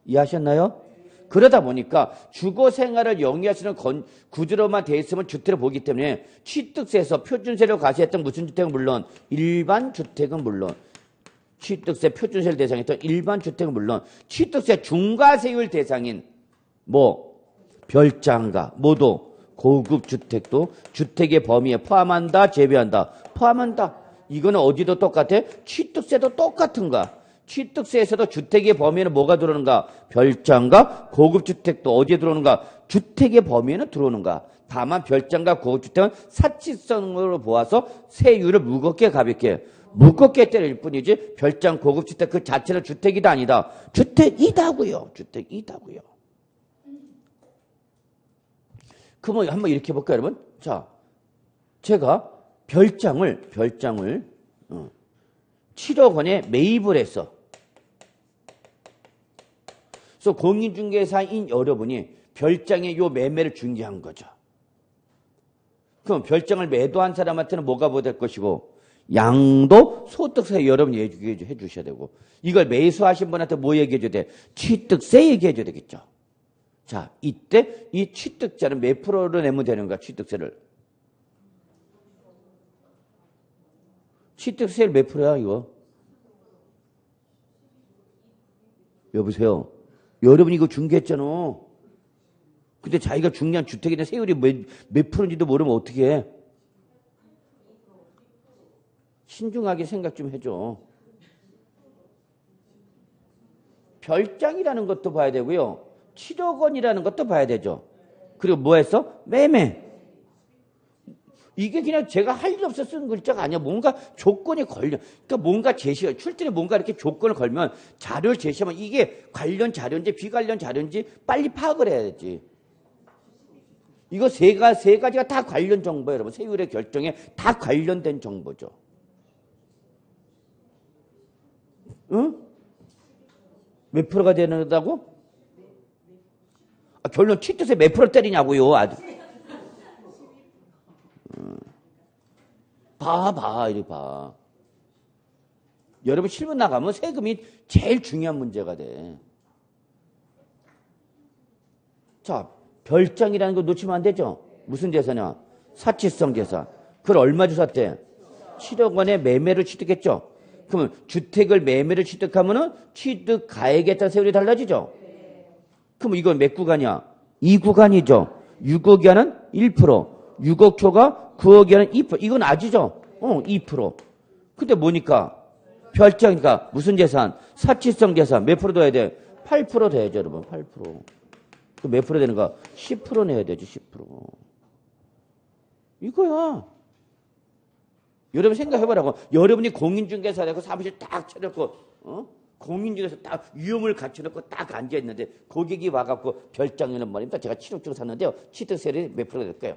이해하셨나요? 그러다 보니까 주거 생활을 영위하시는 구조로만 되어 있으면 주택을 보기 때문에 취득세에서 표준세를 과세했던 무슨 주택은 물론 일반 주택은 물론 취득세 표준세를 대상했던 일반 주택은 물론 취득세 중과세율 대상인 뭐 별장가 모두 고급 주택도 주택의 범위에 포함한다 제외한다 포함한다. 이거는 어디도 똑같아? 취득세도 똑같은가? 취득세에서도 주택의 범위에는 뭐가 들어오는가? 별장과 고급주택도 어디에 들어오는가? 주택의 범위에는 들어오는가? 다만 별장과 고급주택은 사치성으로 보아서 세율을 무겁게 가볍게 무겁게 때릴 뿐이지 별장 고급주택 그 자체는 주택이다 아니다? 주택이다고요. 주택이다고요. 그러면 한번 이렇게 해볼까요 여러분? 자, 제가 별장을 7억 원에 매입을 했어. 그래서 공인중개사인 여러분이 별장의 요 매매를 중개한 거죠. 그럼 별장을 매도한 사람한테는 뭐가 보될 것이고 양도 소득세 여러분이 해 주셔야 되고 이걸 매수하신 분한테 뭐 얘기해 줘야 돼? 취득세 얘기해 줘야 되겠죠. 자, 이때 이 취득자는 몇 프로로 내면 되는가? 취득세를. 취득세율 몇 프로야 이거? 여보세요. 여러분이 이거 중개했잖아. 근데 자기가 중개한 주택에 대한 세율이 몇 프로인지도 모르면 어떻게 해? 신중하게 생각 좀 해줘. 별장이라는 것도 봐야 되고요. 7억 원이라는 것도 봐야 되죠. 그리고 뭐 했어? 매매. 이게 그냥 제가 할 일 없어 쓴 글자가 아니야. 뭔가 조건이 걸려. 그러니까 뭔가 제시가, 출전에 뭔가 이렇게 조건을 걸면 자료를 제시하면 이게 관련 자료인지 비관련 자료인지 빨리 파악을 해야지. 이거 세 가지가 다 관련 정보예요, 여러분. 세율의 결정에 다 관련된 정보죠. 응? 몇 프로가 되는다고? 아, 결론 취득세 몇 프로 때리냐고요. 아주. 이리 봐. 여러분 실문 나가면 세금이 제일 중요한 문제가 돼. 자, 별장이라는 거 놓치면 안 되죠. 무슨 재산이야? 사치성 재산. 그걸 얼마 주셨대? 7억 원의 매매를 취득했죠. 그러면 주택을 매매를 취득하면은 취득가액에 세율이 달라지죠. 그럼 이건 몇 구간이야? 2구간이죠. 6억 이하는 1%, 6억 초과 9억 이하는 2%. 이건 아지죠? 2%. 근데 뭐니까? 별장이니까 무슨 재산? 사치성 재산. 몇 프로 둬야 돼? 8% 돼야죠, 여러분. 8%. 그 몇 프로 되는가? 10% 내야 되죠, 10%. 이거야. 여러분 생각해보라고. 여러분이 공인중개사라고 사무실 딱 차려놓고, 공인중개사 딱 위험을 갖춰놓고 딱 앉아있는데, 고객이 와갖고 별장이는 말입니다. 제가 7억 주고 샀는데요. 취득세율이 몇 프로가 될까요?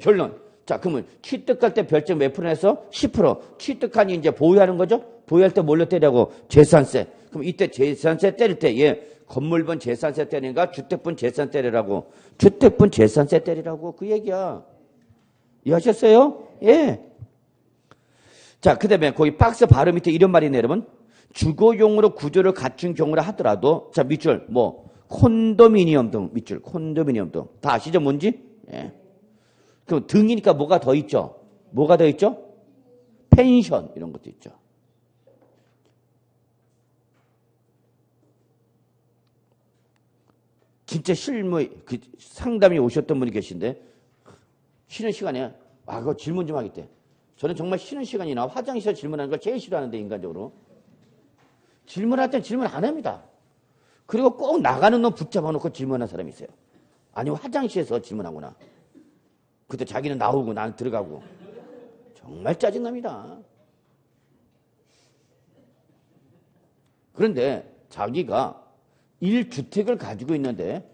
결론. 자, 그러면 취득할 때 별점 몇 프로 해서 10%. 취득하니 이제 보유하는 거죠? 보유할 때 뭘로 때리라고? 재산세. 그럼 이때 재산세 때릴 때, 건물분 재산세 때리는가? 주택분 재산 때리라고. 주택분 재산세 때리라고. 그 얘기야. 이해하셨어요? 예. 자, 그 다음에 거기 박스 바로 밑에 이런 말이 있네, 여러분. 주거용으로 구조를 갖춘 경우라 하더라도, 자, 밑줄, 콘도미니엄 등, 밑줄, 콘도미니엄 등. 다 아시죠, 뭔지? 예. 그럼 등이니까 뭐가 더 있죠? 뭐가 더 있죠? 펜션, 이런 것도 있죠. 진짜 상담이 오셨던 분이 계신데, 쉬는 시간에, 그거 질문 좀 하겠대. 저는 정말 쉬는 시간이나 화장실에서 질문하는 걸 제일 싫어하는데, 인간적으로. 질문할 땐 질문 안 합니다. 그리고 꼭 나가는 놈 붙잡아 놓고 질문하는 사람이 있어요. 아니면 화장실에서 질문하거나. 그때 자기는 나오고 나는 들어가고. 정말 짜증납니다. 그런데 자기가 1주택을 가지고 있는데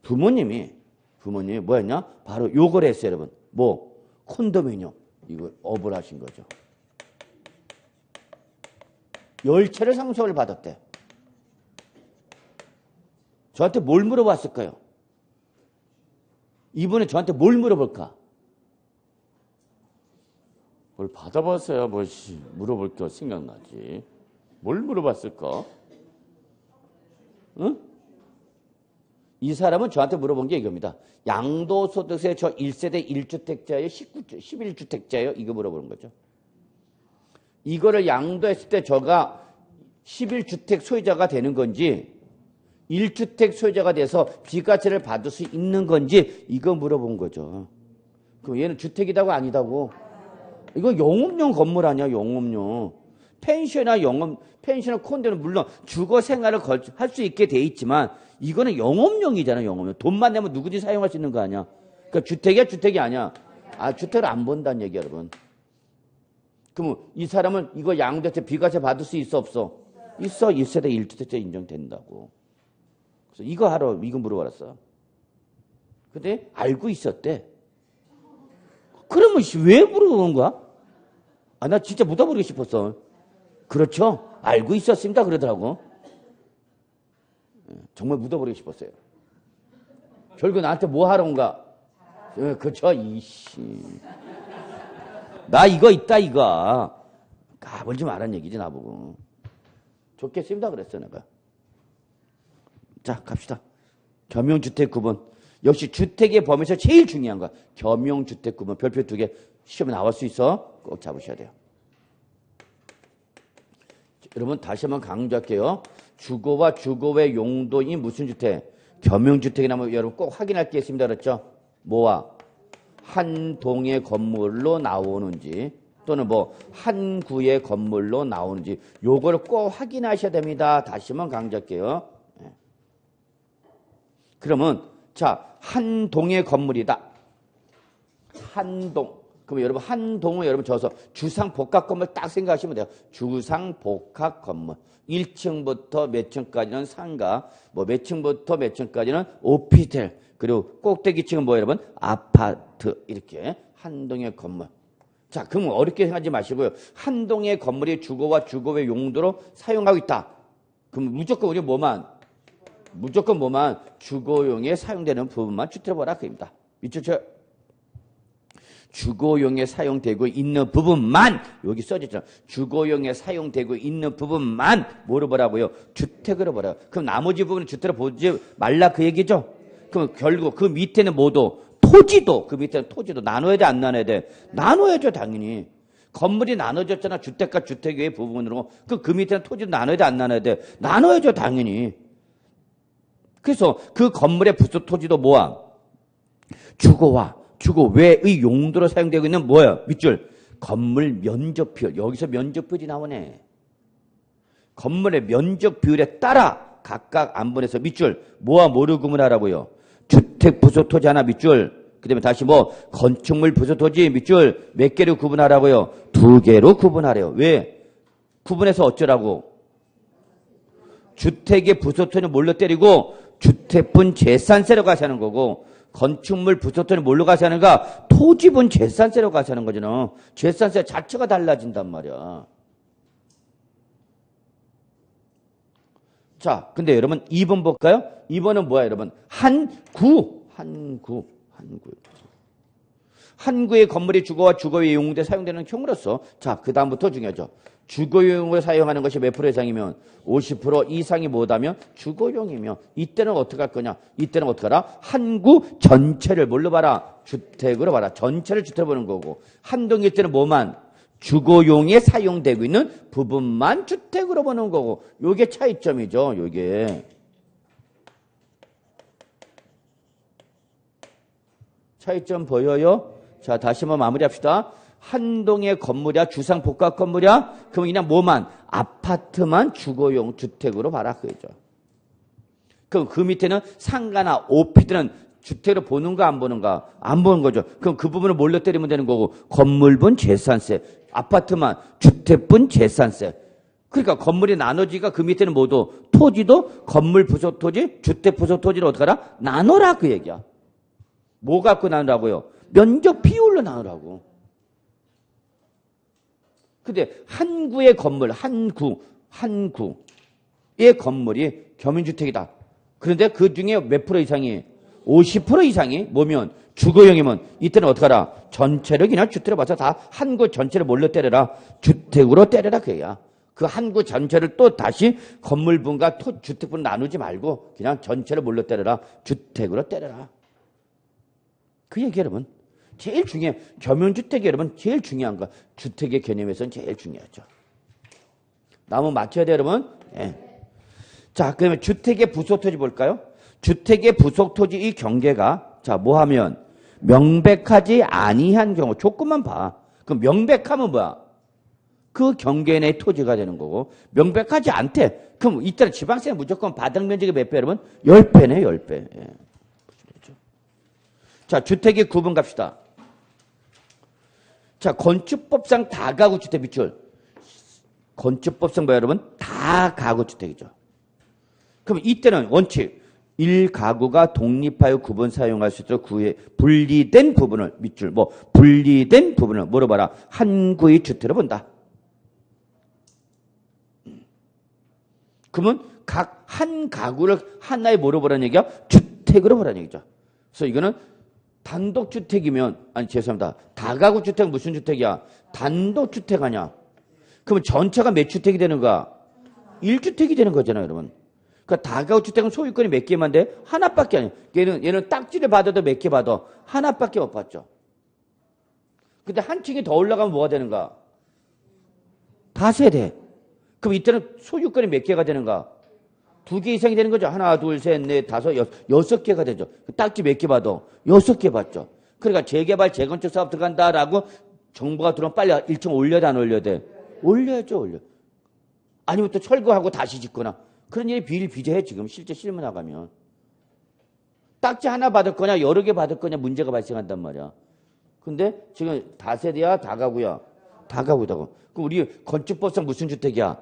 부모님이 뭐였냐? 바로 요걸 했어요, 여러분. 콘도미니엄. 이거 업을 하신 거죠. 10채를 상속을 받았대. 저한테 뭘 물어봤을까요? 이번에 저한테 뭘 물어볼까? 뭘 받아봤어야 물어볼 게 생각나지. 뭘 물어봤을까? 응? 이 사람은 저한테 물어본 게 이겁니다. 양도소득세 저 1세대 1주택자예요? 11주택자예요? 이거 물어보는 거죠. 이거를 양도했을 때 저가 11주택 소유자가 되는 건지 1주택 소유자가 돼서 비과세를 받을 수 있는 건지 이거 물어본 거죠. 그럼 얘는 주택이다고 아니다고? 이거 영업용 건물 아니야, 영업용. 펜션이나 콘도는 물론 주거 생활을 할 수 있게 돼 있지만 이거는 영업용이잖아, 영업용. 돈만 내면 누구든지 사용할 수 있는 거 아니야. 그러니까 주택이야, 주택이 아니야. 주택을 안 본다는 얘기야, 여러분. 그럼 이 사람은 이거 양도세 비과세 받을 수 있어, 없어? 있어. 1세대 1주택자 인정된다고. 그래서 이거 물어봤어. 근데 알고 있었대. 그러면 왜 물어본 거야? 나 진짜 묻어버리고 싶었어. 그렇죠? 알고 있었습니다. 그러더라고. 정말 묻어버리고 싶었어요. 결국 나한테 뭐 하러 온가? 그렇죠? 나 이거 있다, 이거. 까불지 말란 얘기지, 나보고. 좋겠습니다. 그랬어, 내가. 자, 갑시다. 겸용주택 구분. 역시 주택의 범위에서 제일 중요한 거야. 겸용주택 구분. 별표 2개 시험에 나올 수 있어. 꼭 잡으셔야 돼요. 여러분 다시 한번 강조할게요. 주거와 주거의 용도인 무슨 주택? 겸용주택이라면 여러분 꼭 확인할 게 있습니다. 그렇죠? 뭐와? 한 동의 건물로 나오는지 또는 한 구의 건물로 나오는지 요걸 꼭 확인하셔야 됩니다. 다시 한번 강조할게요. 그러면 자, 한 동의 건물이다. 한 동. 그럼 여러분 한 동을 여러분 저어서 주상복합 건물 딱 생각하시면 돼요. 주상복합 건물. 1층부터 몇 층까지는 상가, 몇 층부터 몇 층까지는 오피스텔, 그리고 꼭대기층은 여러분? 아파트. 이렇게 한 동의 건물. 자, 그럼 어렵게 생각하지 마시고요. 한 동의 건물이 주거와 주거의 용도로 사용하고 있다. 그럼 무조건 우리 무조건 주거용에 사용되는 부분만 주택보라 그입니다. 밑줄 주거용에 사용되고 있는 부분만 여기 써졌잖아. 주거용에 사용되고 있는 부분만 뭐로 보라고요? 주택으로 보라고. 그럼 나머지 부분은 주택으로 보지 말라 그 얘기죠? 그럼 결국 그 밑에는 토지도 그 밑에는 토지도 나눠야 돼, 안 나눠야 돼? 나눠야죠, 당연히. 건물이 나눠졌잖아. 주택과 주택 외의 부분으로. 그럼 그 밑에는 토지도 나눠야 돼, 안 나눠야 돼? 나눠야죠, 당연히. 그래서 그 건물의 부수 토지도 주거와 주거 외의 용도로 사용되고 있는 밑줄. 건물 면적 비율. 여기서 면적 비율이 나오네. 건물의 면적 비율에 따라 각각 안분해서 밑줄. 뭐를 구분하라고요? 주택 부수 토지 하나 밑줄. 그 다음에 다시 건축물 부수 토지 밑줄. 몇 개로 구분하라고요? 2개로 구분하래요. 왜? 구분해서 어쩌라고? 주택의 부수 토지는 뭘로 때리고 주택분 재산세로 가시는 거고 건축물 부속토지는 뭘로 가시는가? 토지분 재산세로 가시는 거잖아. 재산세 자체가 달라진단 말이야. 자, 근데 여러분 2번 볼까요? 2번은 뭐야, 여러분? 한구. 한구의 건물이 주거와 주거에 이용돼 사용되는 경우로서 자, 그 다음부터 중요하죠. 주거용으로 사용하는 것이 몇 프로 이상이면 50% 이상이 뭐다면 주거용이며 이때는 어떻게 할 거냐? 이때는 어떻게 하라? 한구 전체를 뭘로 봐라? 주택으로 봐라. 전체를 주택으로 보는 거고 한동일 때는 뭐만? 주거용에 사용되고 있는 부분만 주택으로 보는 거고 요게 차이점이죠. 요게. 차이점 보여요? 자, 다시 한번 마무리합시다. 한동의 건물이야? 주상복합 건물이야? 그럼 그냥 뭐만? 아파트만 주거용 주택으로 봐라. 그죠? 그럼 그 밑에는 상가나 오피드는 주택으로 보는가 안 보는가? 안 보는 거죠. 그럼 그 부분을 뭘로 때리면 되는 거고 건물분 재산세, 아파트만 주택분 재산세. 그러니까 건물이 나눠지가 그 밑에는 뭐도 토지도 건물 부속 토지, 주택 부속 토지를 어떻게 하라? 나눠라 그 얘기야. 뭐 갖고 나누라고요? 면적 비율로 나누라고. 근데 한구의 건물, 한구의 건물이 겸임주택이다. 그런데 그 중에 몇 프로 이상이? 50% 이상이 뭐면 주거용이면 이때는 어떻게 하라? 전체를 그냥 주택으로 봐서 다 한구 전체를 뭘로 때려라? 주택으로 때려라 그야. 그 한구 전체를 또 다시 건물분과 주택분 나누지 말고 그냥 전체를 뭘로 때려라? 주택으로 때려라. 그 얘기 여러분. 제일 중요해. 겸용주택이 여러분 제일 중요한 거. 주택의 개념에서는 제일 중요하죠. 나무 맞춰야 돼요 여러분. 네. 자, 그러면 주택의 부속토지 볼까요? 주택의 부속토지 이 경계가 자 뭐하면 명백하지 아니한 경우 조금만 봐. 그럼 명백하면 뭐야? 그 경계 내 토지가 되는 거고 명백하지 않대. 그럼 이때는 지방세 무조건 바닥 면적이 몇 배 여러분? 10배네 10배. 예. 자, 주택의 구분 갑시다. 자, 건축법상 다가구주택 비율. 건축법상 뭐야, 여러분? 다가구주택이죠. 그럼 이때는 원칙. 1가구가 독립하여 구분 사용할 수 있도록 구에 분리된 부분을 밑줄, 분리된 부분을 뭐로 봐라? 한구의 주택으로 본다. 그러면 각 한 가구를 하나의 뭐로 보라는 얘기야? 주택으로 보라는 얘기죠. 그래서 이거는 단독주택이면, 아니, 죄송합니다. 다가구 주택은 무슨 주택이야? 단독주택 아니야? 그러면 전체가 몇 주택이 되는 거야? 1주택이 되는 거잖아요, 여러분. 그러니까 다가구 주택은 소유권이 몇 개만 돼? 하나밖에 아니야. 얘는 딱지를 받아도 몇 개 받아? 하나밖에 못 받죠. 근데 한 층이 더 올라가면 뭐가 되는가? 다세대. 그럼 이때는 소유권이 몇 개가 되는가? 2개 이상이 되는 거죠. 하나, 둘, 셋, 넷, 다섯, 여섯 개가 되죠. 딱지 몇 개 받아? 6개 받죠. 그러니까 재개발, 재건축 사업 들어간다라고 정부가 들어오면 빨리 1층 올려야 돼, 안 올려야 돼? 올려야죠, 올려. 아니면 또 철거하고 다시 짓거나. 그런 일이 비일비재해, 지금. 실제 실무 나가면. 딱지 하나 받을 거냐, 여러 개 받을 거냐, 문제가 발생한단 말이야. 근데 지금 다세대야, 다가구야? 다가구다고. 그럼 우리 건축법상 무슨 주택이야?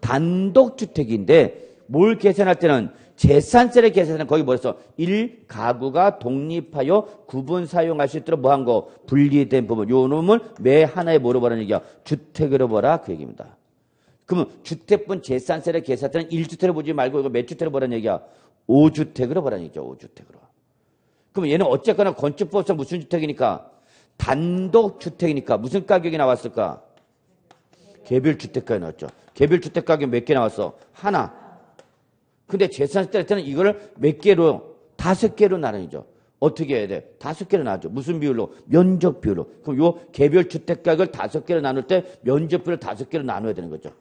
단독주택인데, 뭘 계산할 때는 재산세를 계산하는 거기 뭐였어? 1가구가 독립하여 구분 사용할 수 있도록 뭐한 거? 분리된 부분. 요 놈을 매 하나에 뭐로 보라는 얘기야? 주택으로 보라 그 얘기입니다. 그러면 주택분 재산세를 계산할 때는 1주택으로 보지 말고 이거 몇 주택으로 보라는 얘기야? 5주택으로 보라는 얘기죠. 5주택으로. 그럼 얘는 어쨌거나 건축법상 무슨 주택이니까? 단독주택이니까 무슨 가격이 나왔을까? 개별주택가에 나왔죠. 개별주택 가격 몇 개 나왔어? 하나. 근데 재산세 뗄 때는 이거를 몇 개로? 5개로 나눠야죠. 어떻게 해야 돼? 5개로 나누죠. 무슨 비율로? 면적 비율로. 그럼 요 개별주택 가격을 5개로 나눌 때 면적 비율을 5개로 나눠야 되는 거죠.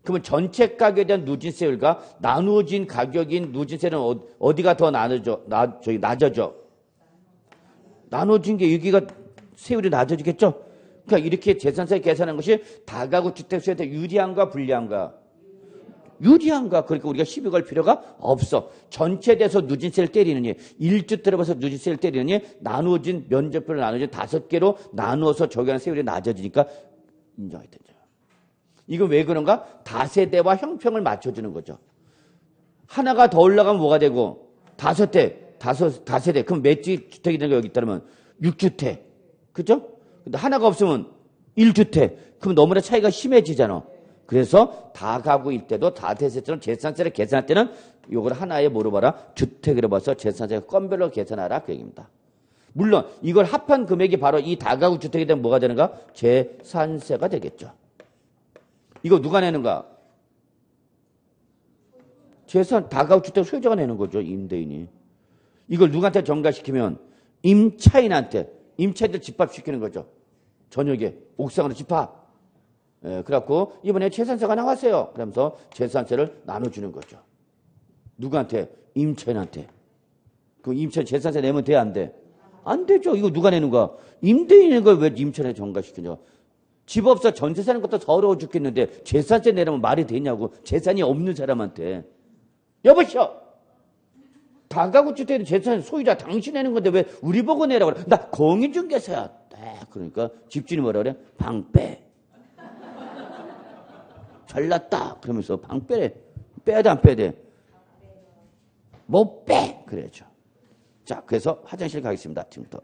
그러면 전체 가격에 대한 누진세율과 나누어진 가격인 누진세는 어디가 더 낮아져? 나눠진 게 여기가 세율이 낮아지겠죠? 그러니까 이렇게 재산세 계산하는 것이 다가구 주택수에 대해 유리한가 불리한가? 유리한가? 그러니까 우리가 시비 걸 필요가 없어. 전체에 대해서 누진세를 때리느니 1주택으로 봐서 누진세를 때리느니 나누어진 면적표를 나누어진 5개로 나누어서 적용하는 세율이 낮아지니까 인정해야 되죠. 이건 왜 그런가? 다세대와 형평을 맞춰주는 거죠. 하나가 더 올라가면 뭐가 되고? 다세대. 그럼 몇 주택이 되는 거 여기 따르면 6주택. 그죠? 근데 하나가 없으면 1주택. 그럼 너무나 차이가 심해지잖아. 그래서 다가구일 때도 다대세처럼 재산세를 계산할 때는 요걸 하나에 뭐로 봐라? 주택으로 봐서 재산세 건별로 계산하라 그 얘기입니다. 물론 이걸 합한 금액이 바로 이 다가구 주택이 되면 뭐가 되는가? 재산세가 되겠죠. 이거 누가 내는가? 다가구 주택 소유자가 내는 거죠. 임대인이. 이걸 누구한테 전가시키면 임차인들 집합시키는 거죠. 저녁에 옥상으로 집합. 예, 그래갖고 이번에 재산세가 나왔어요. 그러면서 재산세를 나눠주는 거죠. 누구한테? 임차인한테. 그 임차인 재산세 내면 돼, 안 돼? 안 되죠. 이거 누가 내는 거야? 임대인인 걸 왜 임차인에 전가시키냐? 집 없어 전세 사는 것도 더러워 죽겠는데 재산세 내려면 말이 되냐고. 재산이 없는 사람한테. 여보시오. 다가구 주택은 재산 소유자 당신 내는 건데 왜 우리 보고 내라고 그래? 나 공인중개사야. 그러니까 집주인이 뭐라 그래? 방 빼. 잘났다. 그러면서 방 빼래. 빼야 돼, 안 빼야 돼? 못 빼. 그래야죠. 자, 그래서 화장실 가겠습니다. 지금부터.